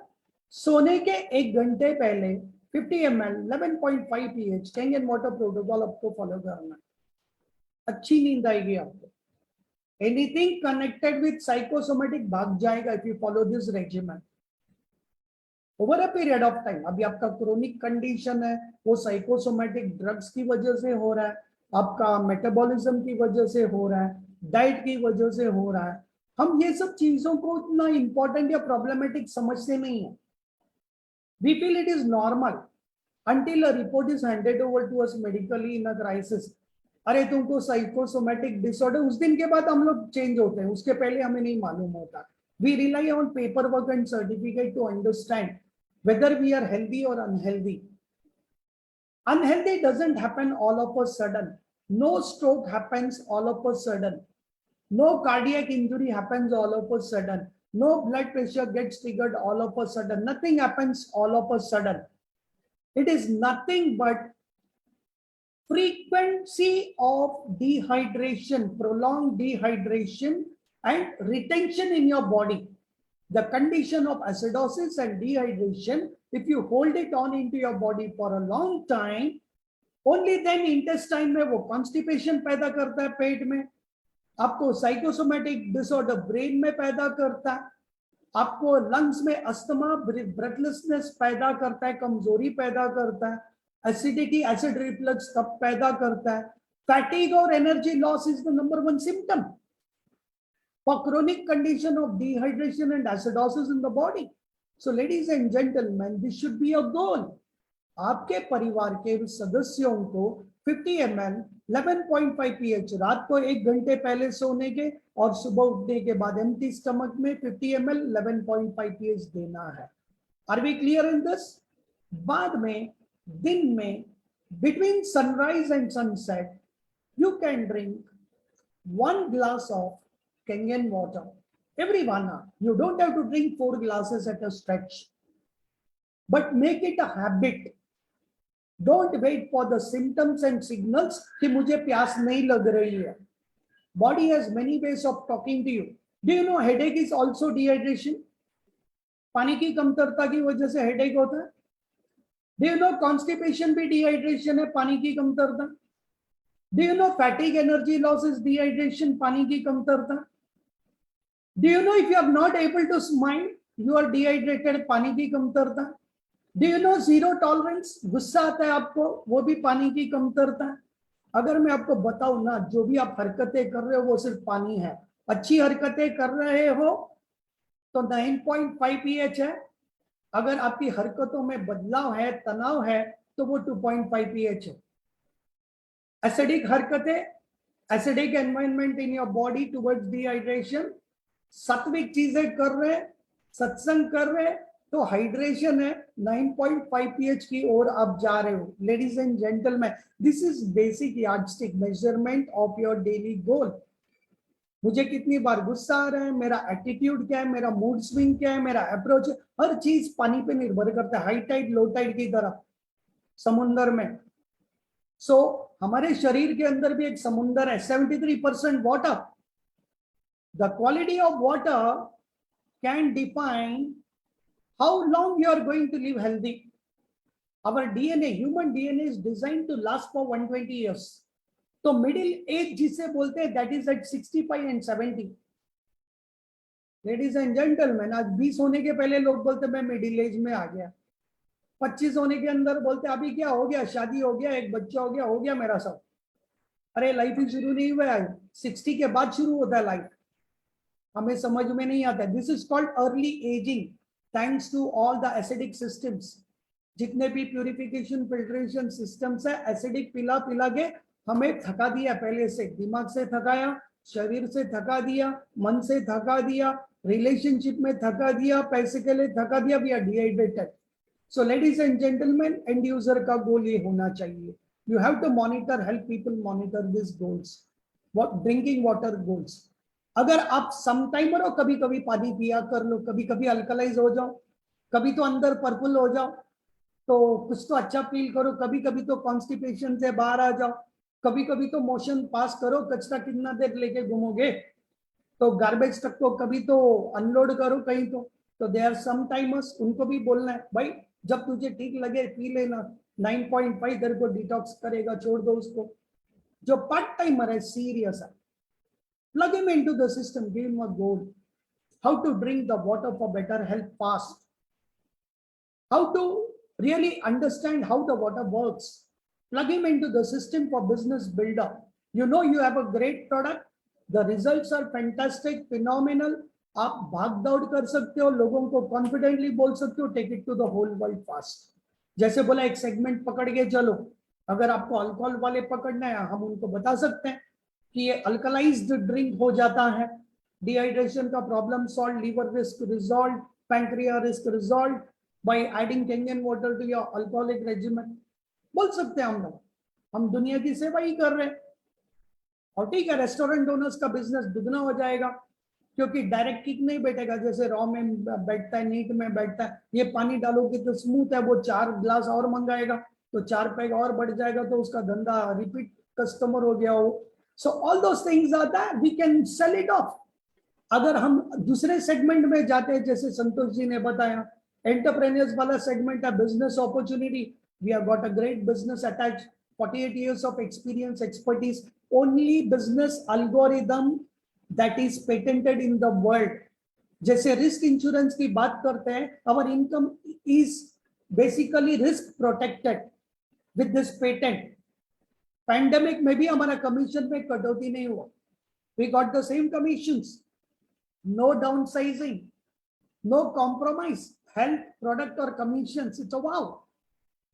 S1: सोने के 1 घंटे पहले 50 ml 11.5 pH Kangen water protocol आपको फॉलो करना है, अच्छी नींद आएगी आपको। एनीथिंग कनेक्टेड विथ साइकोसोमेटिक भाग जाएगा if you follow this regiment over a period of time. अभी आपका क्रोनिक कंडीशन है, वो साइकोसोमेटिक ड्रग्स की वजह से हो रहा है, आपका मेटाबॉलिज्म की वजह से हो रहा है, डाइट की वजह से हो रहा है। हम ये सब चीजों को इतना इंपॉर्टेंट या प्रॉब्लमेटिक समझते नहीं है। We feel it is normal until a report is handed over to us medically in a crisis। अरे तुमको साइकोसोमेटिक डिसऑर्डर, उस दिन के बाद हम लोग चेंज होते हैं, उसके पहले हमें नहीं मालूम होता। We rely on paper work and certificate to understand whether we are healthy or unhealthy. Unhealthy doesn't happen all of a sudden. No stroke happens all of a sudden. No cardiac injury happens all of a sudden. No blood pressure gets triggered all of a sudden. Nothing happens all of a sudden. It is nothing but frequency of dehydration, prolonged dehydration and retention in your body. The condition of acidosis and dehydration, if you hold it on into your body for a long time, only then intestine में वो constipation पैदा करता है, पेट में आपको psychosomatic disorder brain में पैदा करता है, आपको लंग्स में अस्थमा, ब्रेथलेसनेस पैदा करता है, कमजोरी पैदा करता है, एसिडिटी, एसिड रिफ्लक्स तब पैदा करता है। फैटिग और energy loss is the number 1 symptom for chronic condition of dehydration and acidosis in the body. So ladies and gentlemen, this should be a goal. आपके परिवार के सदस्यों को 50 ml 11.5 pH रात को 1 घंटे पहले सोने के और सुबह उठने के बाद एम्प्टी स्टमक में 50 ml 11.5 pH देना है। Are we clear in this? बाद में दिन में between sunrise and sunset you can drink 1 glass of Kenyan water every 1 hour. You don't have to drink 4 glasses at a stretch, but make it a habit. Don't wait for the symptoms and signals कि मुझे प्यास नहीं लग रही है. Body has many ways of talking to you. Do you know headache is also dehydration? पानी की कमतरता की वजह से headache होता है. Do you know constipation भी dehydration है, पानी की कमतरता? Do you know fatigue, energy loss is dehydration, पानी की कमतरता? Do you know if you are not able to smile, you are dehydrated, पानी की कमतरता? Do you know zero tolerance, गुस्सा आता है आपको, वो भी पानी की कमतरता? अगर मैं आपको बताऊं ना, जो भी आप हरकतें कर रहे हो वो सिर्फ पानी है। अच्छी हरकतें कर रहे हो तो 9.5 pH है, अगर आपकी हरकतों में बदलाव है, तनाव है, तो वो 2.5 pH है। एसिडिक हरकतें, acidic environment in your body towards dehydration, सात्विक चीजें कर रहे हैं, सत्संग कर रहे हैं, तो हाइड्रेशन है, 9.5 pH की ओर आप जा रहे हो। Ladies and gentleman, this is basic yardstick measurement of your daily goal. मुझे कितनी बार गुस्सा आ रहा है, मेरा एटीट्यूड क्या है, मेरा मूड स्विंग क्या है, मेरा अप्रोच, हर चीज पानी पे निर्भर करता है, हाई टाइड लो टाइड की तरह समुंदर में। सो हमारे शरीर के अंदर भी एक समुंदर है, 73% water. The quality of water can define how long you are going to live healthy. Our DNA, human DNA is designed to last for 120 years. तो मिडिल एज जिसे बोलते हैं that is at 65 and 70. Ladies and gentleman, आज 20 होने के पहले लोग बोलते मैं मिडिल एज में आ गया. 25 होने के अंदर बोलते अभी क्या हो गया, शादी हो गया, एक बच्चा हो गया मेरा सब. अरे लाइफ ही शुरू नहीं हुआ है, 60 के बाद शुरू होता है लाइफ. हमें समझ में नहीं आता. This is called early aging thanks to all the acidic systems. जितने भी प्यूरिफिकेशन फिल्ट्रेशन सिस्टम्स है, एसिडिक पिला पिला के हमें थका दिया. पहले से दिमाग से थकाया, शरीर से थका दिया, मन से थका दिया, रिलेशनशिप में थका दिया, पैसे के लिए थका दिया. We are dehydrated. So ladies and gentleman, end user का गोल ये होना चाहिए. You have to monitor, help people monitor this goals, drinking water goals. अगर आप सम टाइमर हो, कभी कभी पानी पिया कर लो, कभी कभी अल्कलाइज हो जाओ, कभी तो अंदर पर्पल हो जाओ, तो कुछ तो अच्छा फील करो. कभी कभी तो कॉन्स्टिपेशन से बाहर आ जाओ. कभी कभी तो मोशन पास करो. कचरा कितना देर लेके घूमोगे, तो गार्बेज तक तो कभी तो अनलोड करो कहीं. तो दे आर सम टाइमर्स, उनको भी बोलना है भाई जब तुझे ठीक लगे पी लेना. 9.5 तेरे को डिटॉक्स करेगा, छोड़ दो उसको. जो पार्ट टाइमर है, सीरियस है, plug him into the system, give him a goal. How to drink the water for better health fast. How to really understand how the water works. Plug him into the system for business builder. You know you have a great product. The results are fantastic, phenomenal. आप भाग दौड़ कर सकते हो, लोगों को confidently बोल सकते हो, take it to the whole world fast. जैसे बोला एक सेगमेंट पकड़ के चलो. अगर आपको अल्कोहल वाले पकड़ना है, हम उनको बता सकते हैं कि ये अल्कलाइज्ड ड्रिंक हो जाता है, डिहाइड्रेशन का problem solve, liver risk resolve, pancreas risk resolve by adding Kangen water to your alcoholic regimen. बोल सकते हैं हम लोग. हम दुनिया की सेवा ही कर रहे हैं. और ठीक है, रेस्टोरेंट ओनर्स का बिजनेस दुगना हो जाएगा, क्योंकि डायरेक्ट किक नहीं बैठेगा. जैसे रॉ में बैठता है, नीट में बैठता है, ये पानी डालोगे तो स्मूथ है, वो 4 ग्लास और मंगाएगा तो 4 पैक और बढ़ जाएगा, तो उसका धंधा रिपीट कस्टमर हो गया हो. So all those things are that we can sell it off. अगर हम दूसरे सेगमेंट में जाते हैं, जैसे संतोष जी ने बताया, एंटरप्रेन्योर्स वाला सेगमेंट है, business opportunity. We have got a great business attached, 48 years of experience, expertise, only business algorithm that is patented in the world. जैसे रिस्क इंश्योरेंस की बात करते हैं, our income is basically risk protected with this patent. Pandemic में भी हमारा commission में कटौती नहीं हुआ. We got the same commissions, no downsizing, no compromise. Health product और कमीशंस, इट्स अ वाव.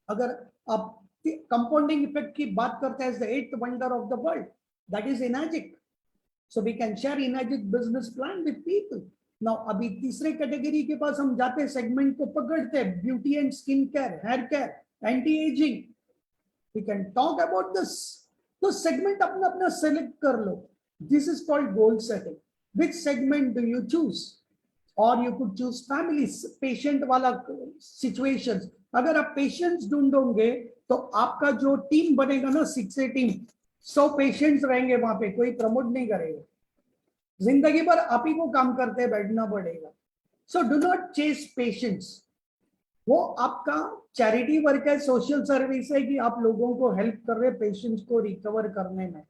S1: अगर आप कंपाउंडिंग इफेक्ट की बात करते हैं, the 8th wonder of the world, that is Enagic. So we can share Enagic business plan with people. Now अभी तीसरे category के पास हम जाते हैं, सेगमेंट को पकड़ते हैं, beauty and skin care, hair care, anti aging. We can talk about this. तो segment अपना अपना select कर लो. This is called goal setting. Which segment do you choose? Or you could choose families, patient वाला situations. अगर आप patients ढूंढोगे तो आपका जो टीम बनेगा ना, 6A टीम, 100 patients रहेंगे वहां पे, कोई प्रमोट नहीं करेगा. जिंदगी भर आप ही को काम करते बैठना पड़ेगा. So do not chase patients. वो आपका चैरिटी वर्क है, सोशल सर्विस है कि आप लोगों को हेल्प कर रहे पेशेंट्स को रिकवर करने में.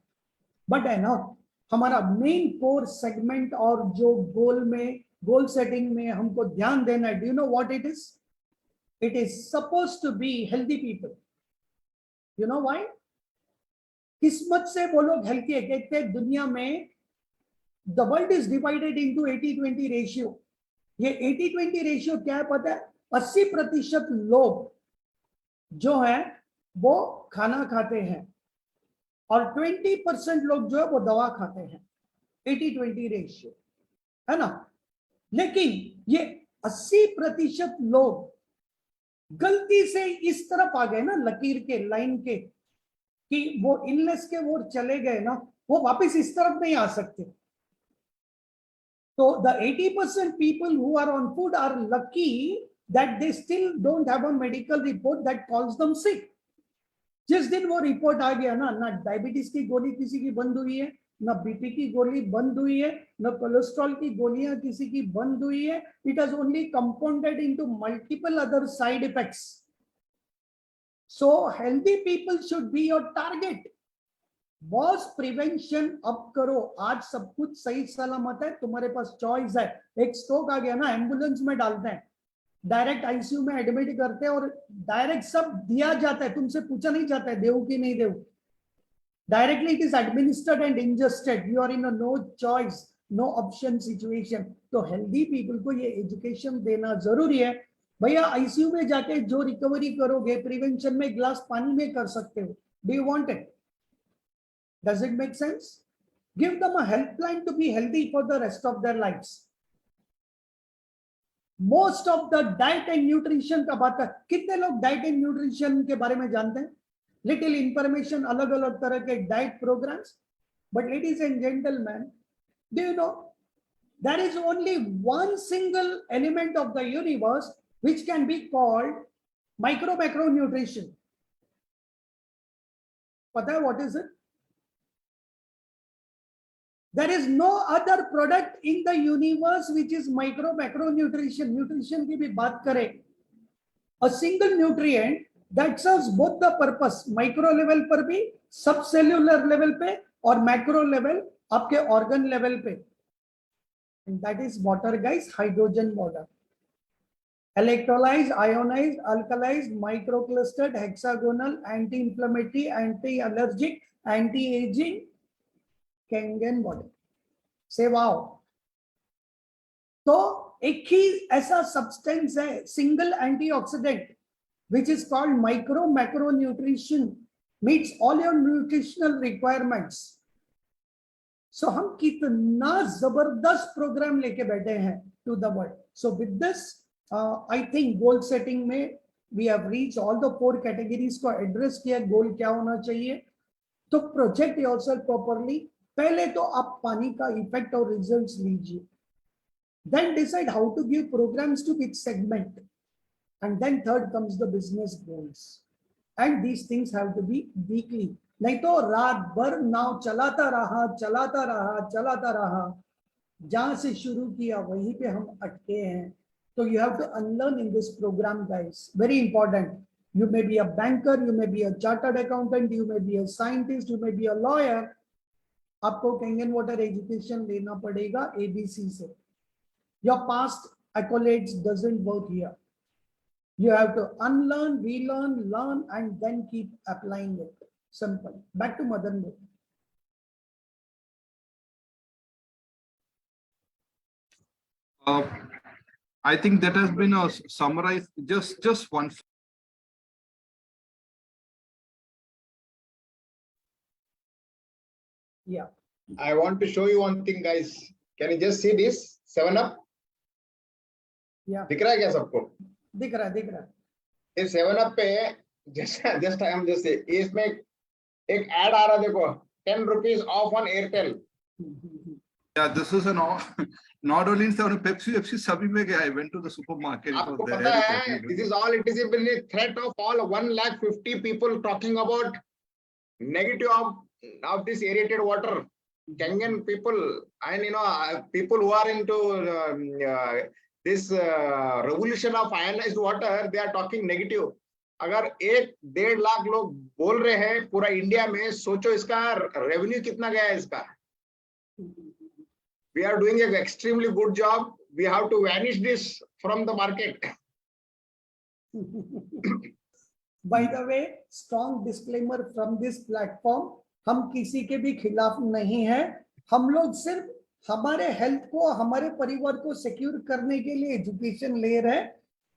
S1: बट है ना, हमारा मेन कोर सेगमेंट और जो गोल सेटिंग में हमको ध्यान देना है, do you know what it is? It is suppose to be healthy people. You know why? किस्मत से वो लोग हेल्थी है. कहते हैं दुनिया में the world is divided into 80-20 ratio. ये 80-20 रेशियो क्या है पता है? 80% लोग जो है वो खाना खाते हैं और 20% लोग जो है वो दवा खाते हैं. 80-20 रेशियो है ना. लेकिन ये 80% लोग गलती से इस तरफ आ गए ना, लकीर के, लाइन के, कि वो इलनेस के वो चले गए ना, वो वापस इस तरफ नहीं आ सकते. तो the 80% people who are on food are lucky that they still don't have a medical report that calls them sick. जिस दिन वो रिपोर्ट आ गया ना, ना डायबिटीज की गोली किसी की बंद हुई है, ना बीपी की गोली बंद हुई है, ना कोलेस्ट्रॉल की गोलियां किसी की बंद हुई है. It has only compounded into multiple other side effects. So healthy people should be your target. Boss prevention अब करो. आज सब कुछ सही सलामत है, तुम्हारे पास चॉइस है. एक स्ट्रोक आ गया ना, एम्बुलेंस में डालते हैं, डायरेक्ट आईसीयू में एडमिट करते हैं और डायरेक्ट सब दिया जाता है, तुमसे पूछा नहीं जाता है देव की नहीं देव. Directly it is administered and ingested. You are in a no choice, no option situation. तो हेल्दी पीपल को ये एजुकेशन देना जरूरी है. भैया आईसीयू में जाके जो रिकवरी करोगे प्रिवेंशन में ग्लास पानी में कर सकते हो. Do you want it? Does it make sense? Give them a helpline to be healthy for the rest of their lives. Most of the diet and nutrition का बात है. कितने लोग diet and nutrition के बारे में जानते हैं? Little information, अलग अलग तरह के diet programs. But ladies and gentlemen, do you know there is only one single element of the universe which can be called macronutrition. पता है what is it? There is no other product in the universe which is macronutrition. Nutrition की भी बात करें, a single nutrient that serves both the purpose, micro level पर भी, subcellular level पे और macro level आपके organ level पे. And that is water, guys. Hydrogen water. Electrolyzed, ionized, alkalized, microclustered, hexagonal, anti-inflammatory, anti-allergic, anti-aging, Kangen water. से wow. तो एक ही ऐसा सब्सटेंस है, single antioxidant, which is called macronutrition, meets all your nutritional requirements. So हम कितना जबरदस्त programme लेके बैठे हैं to the world. So with this, I think goal setting में we have reached all the 4 categories को address किया. गोल क्या होना चाहिए? तो प्रोजेक्ट yourself properly. पहले तो आप पानी का इफेक्ट और रिजल्ट्स लीजिए. Then decide how to give programs to which segment. And then third comes the business goals. And these things have to be weekly. नहीं तो रात भर नाव चलाता रहा, जहां से शुरू किया वहीं पे हम अटके हैं. So you have to unlearn in this program, guys. Very important. You may be a banker, you may be a chartered accountant, you may be a scientist, you may be a lawyer. आपको Kangen water education लेना पड़ेगा ABC से. Your past accolades doesn't work here. You have to unlearn, relearn, learn, and then keep applying it. Simple. Back to Madan.
S3: I think that has been summarized. Just one.
S1: Yeah.
S2: I want to show you one thing, guys. Can you just see this 7-Up?
S1: Yeah.
S2: दिख रहा है क्या सबको?
S1: दिख रहा है.
S2: ये 7-Up पे just I am just say इसमें एक ad आ रहा देखो, 10 rupees off on Airtel.
S3: Yeah, this is not only in Pepsi सभी में गया. I went to the supermarket.
S2: आपको पता है, this is all, it is even a threat of all 150 people talking about negative of this aerated water. Kangen people, and people who are into this revolution of ionized water, they are talking negative. अगर 1-1.5 लाख लोग बोल रहे हैं पूरा India में, सोचो इसका revenue कितना गया है इसका. We are doing an extremely good job. We have to vanish this from the market.
S1: By the way, strong disclaimer from this platform, हम किसी के भी खिलाफ नहीं है. हम लोग सिर्फ हमारे हेल्थ को, हमारे परिवार को सिक्योर करने के लिए एजुकेशन ले रहे हैं.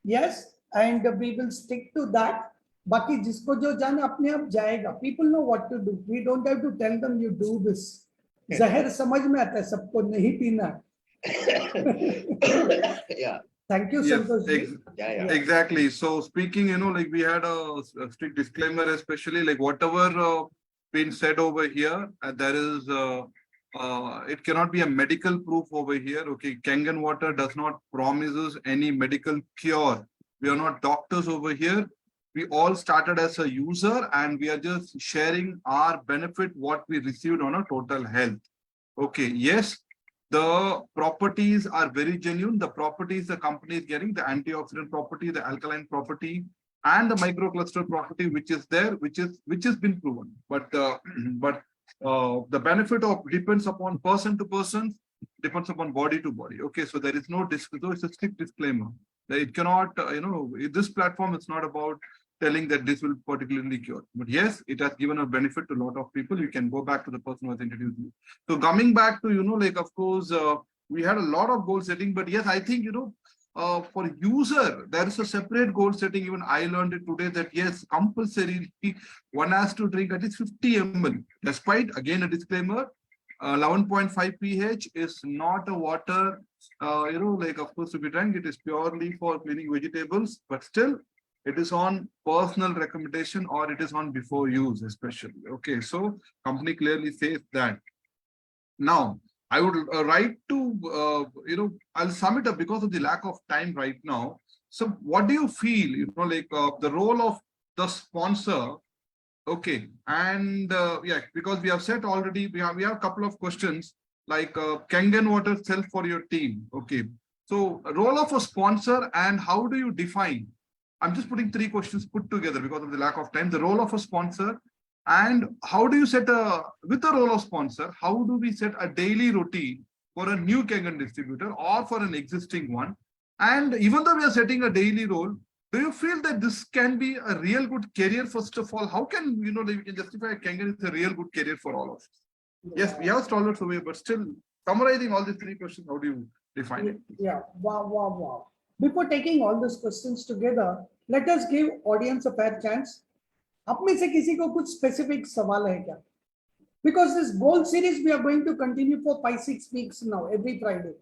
S1: Yes, and we will stick to that. बाकी जिसको जो जाना अपने आप जाएगा. People know what to do. We don't have to tell them you do this. जहर समझ में आता है, सबको नहीं पीना.
S2: Yeah.
S1: Thank you,
S3: Yes,
S1: Santosh.
S2: Yeah.
S3: Exactly. So speaking, like we had a strict disclaimer, especially like whatever been said over here, there is it cannot be a medical proof over here. Okay, Kangen water does not promises any medical cure. We are not doctors over here. We all started as a user and we are just sharing our benefit, what we received on a total health. Okay, yes, the properties are very genuine. The properties the company is getting, the antioxidant property, the alkaline property, and the microcluster property, which is there, which has been proven. But the benefit of depends upon person to person, depends upon body to body. Okay, so there is no so it's a strict disclaimer. It cannot, this platform is not about telling that this will particularly cure. But yes, it has given a benefit to a lot of people. You can go back to the person who has introduced you. So coming back to, of course, we had a lot of goal setting, but yes, I think, for user, there is a separate goal setting. Even I learned it today that yes, compulsory, one has to drink at least 50 ml. Despite, again, a disclaimer, 11.5 pH is not a water, of course, to be drank. It is purely for cleaning vegetables, but still, it is on personal recommendation or it is on before use, especially. Okay, so company clearly says that. Now, I would write to, I'll sum it up because of the lack of time right now. So what do you feel, the role of the sponsor? Okay, and yeah, because we have said already, we have a couple of questions like Kangen water self for your team. Okay, so role of a sponsor and how do you define? I'm just putting 3 questions put together because of the lack of time. The role of a sponsor and how do you set with the role of sponsor, how do we set a daily routine for a new Kangen distributor or for an existing one? And even though we are setting a daily role, do you feel that this can be a real good career? First of all, how can, we can justify Kangen is a real good career for all of us? Yes, we have stalwarts away, but still summarizing all these 3 questions, how do you define it?
S1: Yeah, wow. Before taking all these questions together, let us give audience a fair chance. आप में से किसी को कुछ specific सवाल है क्या? Because this goal series we are going to continue for 5-6 weeks now, every Friday.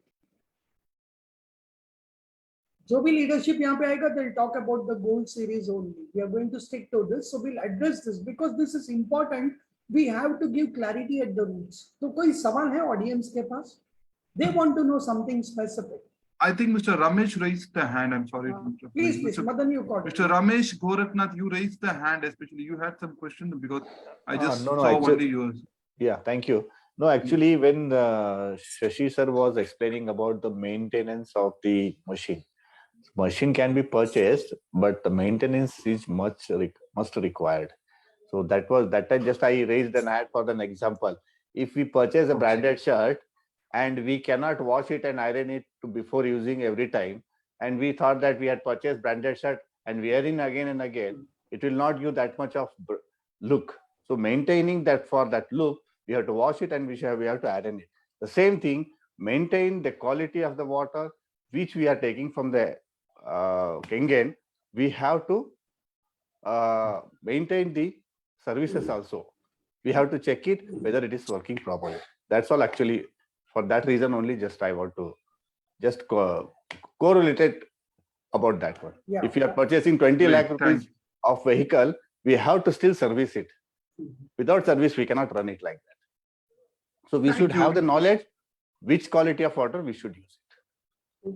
S1: जो भी leadership यहाँ पे आएगा, they'll talk about the goal series only. We are going to stick to this, so we'll address this because this is important. We have to give clarity at the roots. तो कोई सवाल है audience के पास? They want to know something specific.
S3: I think Mr. Ramesh raised the hand. I'm sorry.
S1: Please, Madan, you got
S3: Mr. Ramesh Gorakhnath, you raised the hand, especially you had some question because I just
S5: no,
S3: saw
S5: actually,
S3: only yours.
S5: Yeah, thank you. No, actually, when Shashi sir was explaining about the maintenance of the machine can be purchased, but the maintenance is much required. So that time just I raised an ad for an example. If we purchase a branded shirt and we cannot wash it and iron it before using every time, and we thought that we had purchased branded shirt and wearing again and again, it will not give that much of look. So maintaining that for that look, we have to wash it and we have to iron it. The same thing, maintain the quality of the water which we are taking from the Kangen. We have to maintain the services also. We have to check it whether it is working properly. That's all actually. For that reason only, just I want to just correlate it about that one. Yeah. If you are purchasing 20 lakh rupees of vehicle, we have to still service it. Without service, we cannot run it like that. So we should have the knowledge which quality of water we should use it.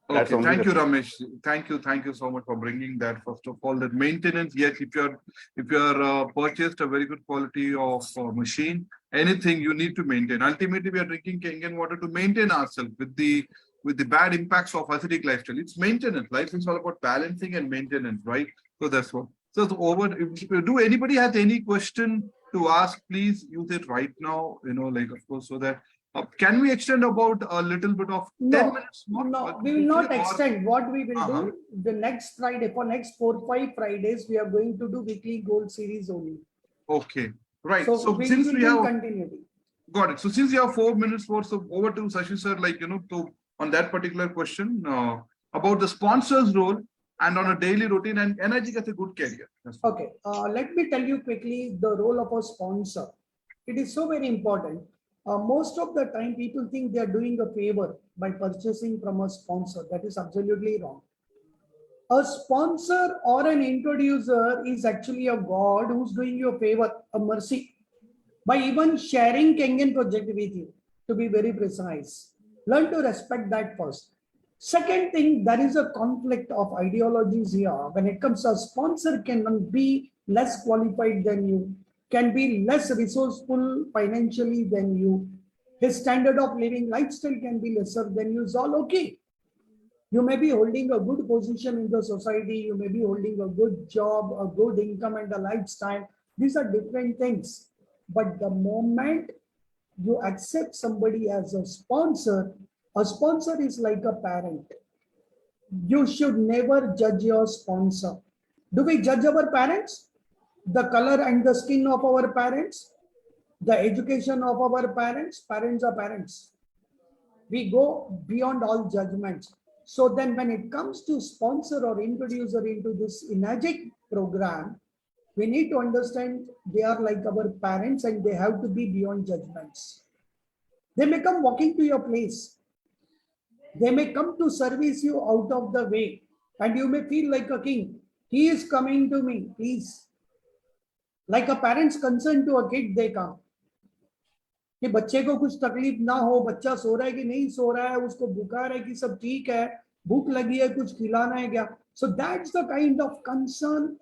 S3: Okay, thank you, Ramesh. Thank you so much for bringing that. First of all, that maintenance. Yes, if you're purchased a very good quality of machine, anything you need to maintain. Ultimately, we are drinking Kangen water to maintain ourselves with the bad impacts of acidic lifestyle. It's maintenance. Life is all about balancing and maintenance, right? So that's what. So over. Do anybody has any question to ask? Please use it right now. Of course, so that. Can we extend about a little bit of 10 minutes more?
S1: No, we will not extend. What we will do, the next Friday, for next 4-5 Fridays, we are going to do weekly goal series only.
S3: Okay, right.
S1: So since we have continuity.
S3: Got it. So since you have 4 minutes more, so over to Shashi sir, on that particular question about the sponsor's role and on a daily routine and energy as a good career.
S1: Okay, let me tell you quickly the role of a sponsor. It is so very important. Most of the time, people think they are doing a favor by purchasing from a sponsor. That is absolutely wrong. A sponsor or an introducer is actually a God who's doing you a favor, a mercy, by even sharing Kangen project with you, to be very precise. Learn to respect that first. Second thing, there is a conflict of ideologies here. When it comes to a sponsor can be less qualified than you, can be less resourceful financially than you. His standard of living lifestyle can be lesser than you. It's all okay. You may be holding a good position in the society. You may be holding a good job, a good income and a lifestyle. These are different things. But the moment you accept somebody as a sponsor is like a parent. You should never judge your sponsor. Do we judge our parents? The color and the skin of our parents? The education of our parents? Parents are parents. We go beyond all judgments. So then when it comes to sponsor or introducer into this Enagic program, we need to understand they are like our parents and they have to be beyond judgments. They may come walking to your place. They may come to service you out of the way and you may feel like a king. He is coming to me, please. Like a parent's concern to a kid, they come. कि बच्चे को कुछ तकलीफ ना हो, बच्चा सो रहा है कि नहीं सो रहा है, उसको बुखार है कि सब ठीक है, भूख लगी है, कुछ खिलाना है क्या. So that's the kind of concern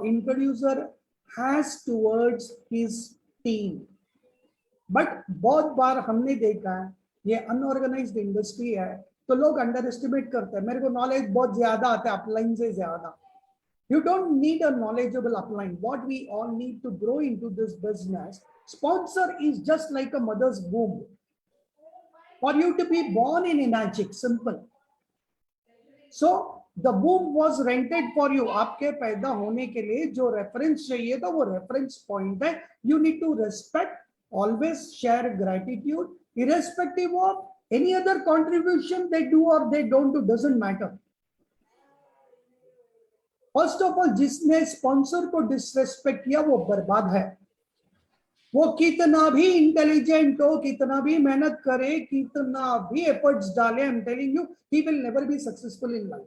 S1: introducer has towards his team. But बहुत बार हमने देखा है ये अनऑर्गेनाइज्ड इंडस्ट्री है तो लोग अंडर एस्टिमेट करते हैं. मेरे को नॉलेज बहुत ज्यादा आता है अपलाइन से ज्यादा. You don't need a knowledgeable upline. What we all need to grow into this business, sponsor is just like a mother's womb. For you to be born in Enagic, simple. So the womb was rented for you. आपके पैदा होने के लिए जो reference चाहिए था वो reference point है. You need to respect, always share gratitude, irrespective of any other contribution they do or they don't do, doesn't matter. First of all जिसने स्पॉन्सर को डिसरेस्पेक्ट किया वो बर्बाद है. वो कितना भी इंटेलिजेंट हो, कितना भी मेहनत करे, कितना भी एफर्ट्स डाले, I am telling you he will never be successful in life.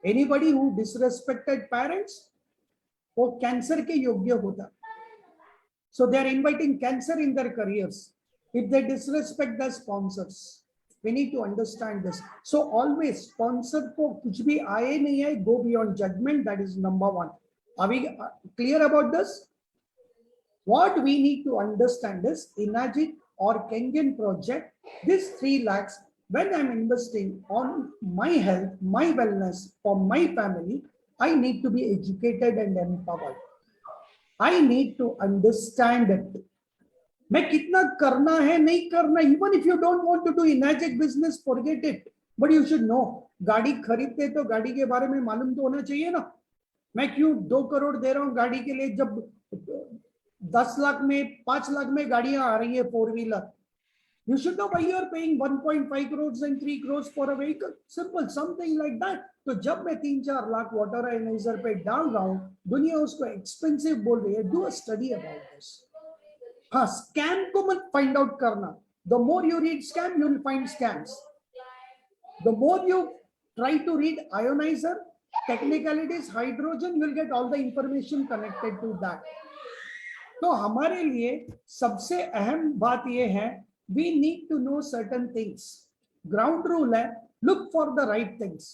S1: Anybody who disrespected parents वो कैंसर के योग्य होता. So they are inviting cancer in their careers if they disrespect the sponsors. We need to understand this. So always sponsor को कुछ भी आए नहीं है, go beyond judgment. That is number one. Are we clear about this? What we need to understand is Enagic or Kengen project, this 3 lakhs, when I'm investing on my health, my wellness, for my family, I need to be educated and empowered. I need to understand it. मैं कितना करना है नहीं करना. Even if you don't want to do Enagic business, forget it. But you should know. गाड़ी खरीदते तो गाड़ी के बारे में मालूम तो होना चाहिए ना. मैं क्यों 2 करोड़ दे रहा हूँ गाड़ी के लिए जब 10 लाख में 5 लाख में गाड़ियां आ रही है 4 wheeler. You should know why you are paying 1.5 crores and 3 crores for a vehicle. Simple, something like that. तो जब मैं 3-4 लाख वाटर एनालाइजर पे डाल रहा हूँ, दुनिया उसको एक्सपेंसिव बोल रही है. Do a study about this. हाँ, स्कैम को मत फाइंड आउट करना. The more you read scam you will find scams. The more you try to read ionizer, technicalities, hydrogen, you will get all the information connected to that. तो हमारे लिए सबसे अहम बात यह है, we need to know certain things. Ground rule है, look for the right things.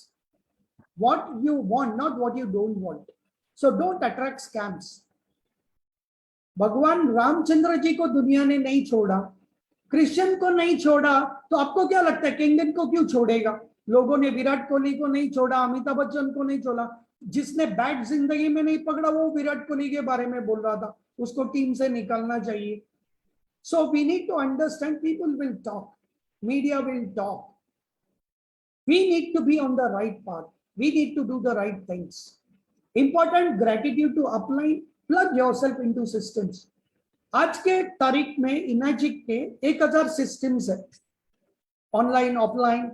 S1: What you want, not what you don't want. So don't attract scams. भगवान रामचंद्र जी को दुनिया ने नहीं छोड़ा, कृष्ण को नहीं छोड़ा, तो आपको क्या लगता है केंगन को क्यों छोड़ेगा? लोगों ने विराट कोहली को नहीं छोड़ा, अमिताभ बच्चन को नहीं छोड़ा. जिसने बैट जिंदगी में नहीं पकड़ा वो विराट कोहली के बारे में बोल रहा था, उसको टीम से निकालना चाहिए. So we need to understand, people will talk, media will talk. We need to be on the right path. We need to do the right things. Important, gratitude to upline, plug yourself into systems. आज के तारीख में Enagic के 1000 systems है. Online, offline,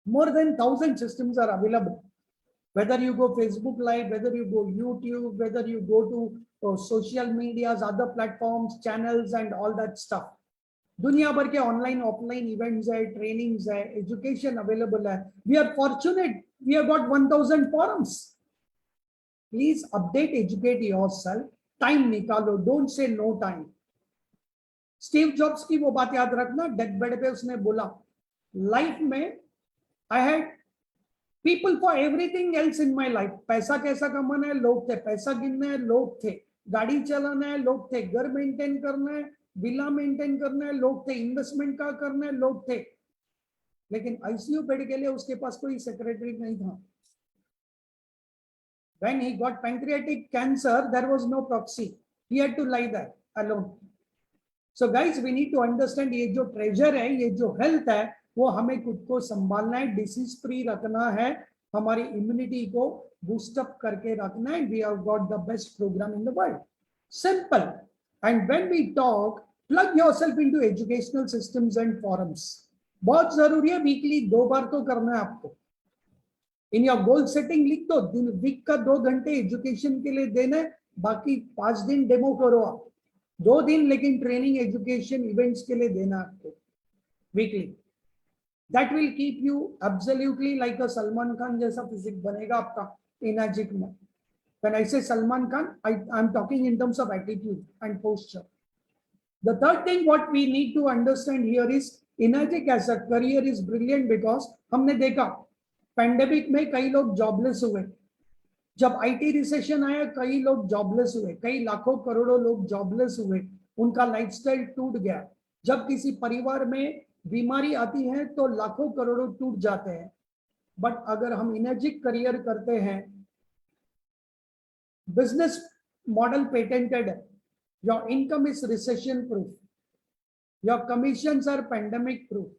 S1: more than 1000 systems are available. Whether you go Facebook Live, whether you go YouTube, whether you go to social medias, other platforms, channels and all that stuff. दुनिया भर के online offline events है, trainings है, education available है. We are fortunate, we have got 1000 forums. Please update, educate yourself. Time निकालो, don't say no time. Steve Jobs की वो बात याद रखना, डेथ बेड पे उसने बोला लाइफ में I had people for everything else in my life. पैसा कैसा कमाना है, लोग थे. पैसा गिनना है, लोग थे. गाड़ी चलाना है, लोग थे. घर मेंटेन करना है, विला मेंटेन करना है, लोग थे. इन्वेस्टमेंट का करना है, लोग थे. लेकिन आईसीयू बेड के लिए उसके पास कोई सेक्रेटरी नहीं था. When he got pancreatic cancer, there was no proxy. He had to lie there alone. So guys, we need to understand ये जो treasure है, ये जो health है, वो हमें खुद को संभालना है, disease free रखना है, हमारी immunity को boost up करके रखना है. We have got the best program in the world. Simple. And when we talk, plug yourself into educational systems and forums. बहुत जरूरी है, weekly 2 बार तो करना है आपको. इन योर गोल सेटिंग लिख दो, वीक का 2 घंटे एजुकेशन के लिए देना है, बाकी 5 दिन डेमो करो आप. 2 दिन लेकिन ट्रेनिंग एजुकेशन इवेंट्स के लिए देना आपको weekly. That will keep you absolutely like a Salman Khan जैसा फिजिक बनेगा आपका एनर्जिक में. When I say Salman Khan, I am talking in terms of attitude and posture. The third thing what we need to understand here is Enagic as a career is brilliant because हमने देखा pandemic में कई लोग jobless हुए. जब IT recession आया, कई लोग जॉबलेस हुए. कई लाखों करोड़ों लोग जॉबलेस हुए. उनका लाइफस्टाइल टूट गया. जब किसी परिवार में बीमारी आती है तो लाखों करोड़ों टूट जाते हैं. बट अगर हम एनर्जिक करियर करते हैं, बिजनेस मॉडल पेटेंटेड है, your income is recession proof, your commissions are pandemic proof,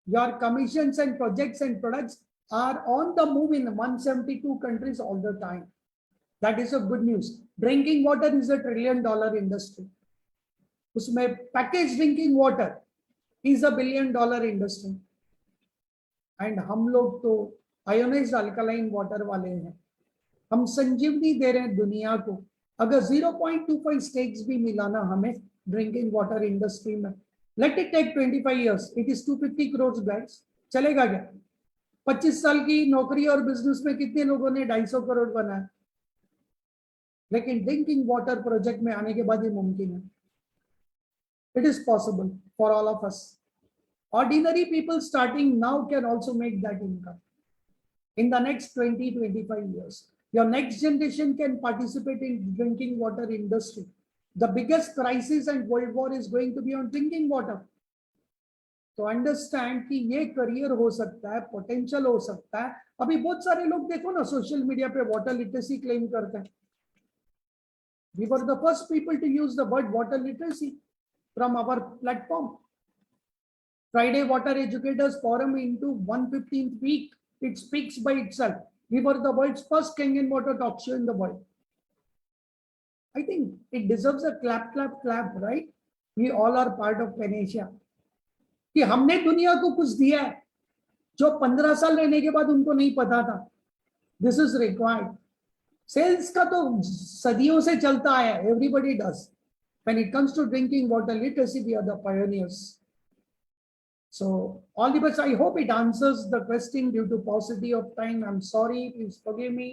S1: your commissions and projects and products are on the move in 172 countries all the time. That is a good news. Drinking water is a $1 trillion industry. उसमें packaged drinking water is a $1 billion industry. And हम लोग तो ionized alkaline water वाले हैं. हम संजीवनी दे रहे हैं दुनिया को. अगर 0.25 stakes भी मिलाना हमें ड्रिंकिंग वाटर इंडस्ट्री में, let it take 25 years, it is 250 crores guys. चलेगा क्या? 25 साल की नौकरी और बिजनेस में कितने लोगों ने 250 करोड़ बनाया? लेकिन ड्रिंकिंग वाटर प्रोजेक्ट में आने के बाद ये मुमकिन है. It is possible for all of us. Ordinary people starting now can also make that income in the next 20-25 years. Your next generation can participate in drinking water industry. The biggest crisis and world war is going to be on drinking water. तो understand कि ये career हो सकता है, potential हो सकता है. अभी बहुत सारे लोग देखो ना सोशल मीडिया पे वाटर लिटरेसी क्लेम करते हैं. We were the first people to use the word water literacy from our platform. Friday Water Educators Forum into 115th week. It speaks by itself. We were the world's first Kenyan water talk show in the world. I think it deserves a clap, clap, clap, right? We all are part of Panacea. कि हमने दुनिया को कुछ दिया है जो 15 साल रहने के बाद उनको नहीं पता था. This is required. सेल्स का तो सदियों से चलता आया. Everybody does. When it comes to drinking water literacy, we are the pioneers. So all the best. I hope it answers the question. Due to paucity of time, I'm sorry. Please forgive me.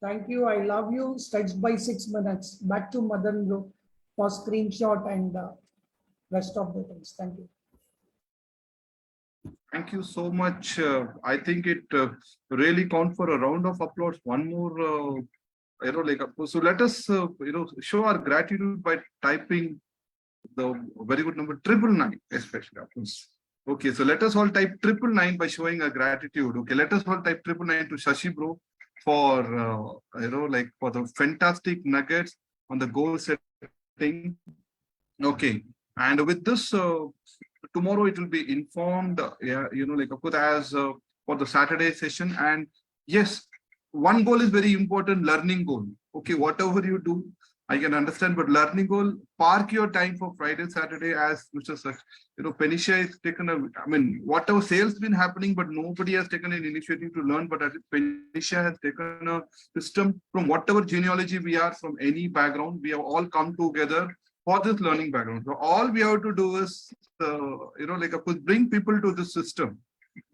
S1: Thank you. I love you. Stretched by 6 minutes. Back to Madan Bro for screenshot and rest of the things. Thank you.
S3: Thank you so much. I think it really count for a round of applause. One more, so let us, show our gratitude by typing the very good number 999, especially. Okay, so let us all type 999 by showing our gratitude. Okay, let us all type 999 to Shashi Bro for for the fantastic nuggets on the goal setting. Okay, and with this, tomorrow it will be informed, of course, as for the Saturday session. And yes, one goal is very important, learning goal. Okay, whatever you do, I can understand, but learning goal, park your time for Friday, Saturday, as Mr. Penicia has taken whatever sales been happening, but nobody has taken an initiative to learn. But Penicia has taken a system from whatever genealogy we are, from any background, we have all come together for this learning background. So all we have to do is, of course, bring people to this system.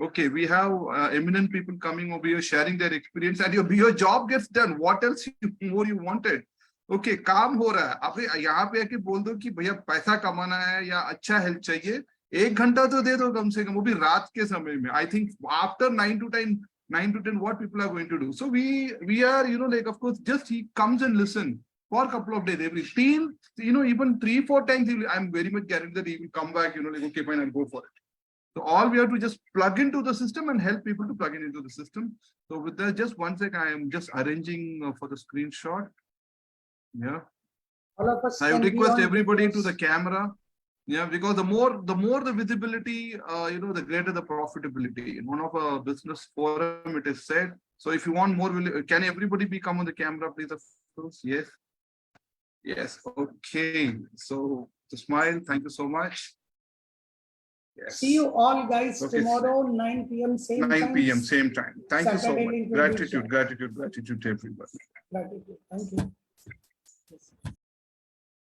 S3: Okay, we have eminent people coming over here, sharing their experience, and your job gets done. What else more you wanted? Okay, काम हो रहा है. अब यहाँ पे आके बोल दो कि भैया पैसा कमाना है या अच्छा हेल्थ चाहिए, 1 घंटा तो दे दो कम से कम, वो भी रात के समय में. I think after 9 to 10, what people are going to do. So we are, like, of course, just he comes and listen for a couple of days every till, even 3-4 times. I'm very much guaranteed that he will come back, like, okay, fine, I'll go for it. So all we have to just plug into the system and help people to plug in into the system. So with that, just one sec, I am just arranging for the screenshot. Yeah.
S1: All of us
S3: I would
S1: can be
S3: request
S1: on
S3: everybody to
S1: videos.
S3: the camera. Yeah, because the more the visibility, the greater the profitability. In one of our business forum, it is said. So if you want more, can everybody become on the camera, please? Of course, yes. Yes. Okay. So the smile. Thank you so much. Yes.
S1: See you all guys
S3: Okay.
S1: tomorrow 9 p.m. same
S3: 9
S1: time.
S3: p.m. same time. Thank you so
S1: Saturday
S3: much.
S1: link will be
S3: Gratitude,
S1: shared.
S3: gratitude, gratitude to everybody.
S1: Gratitude. Thank you. Yes.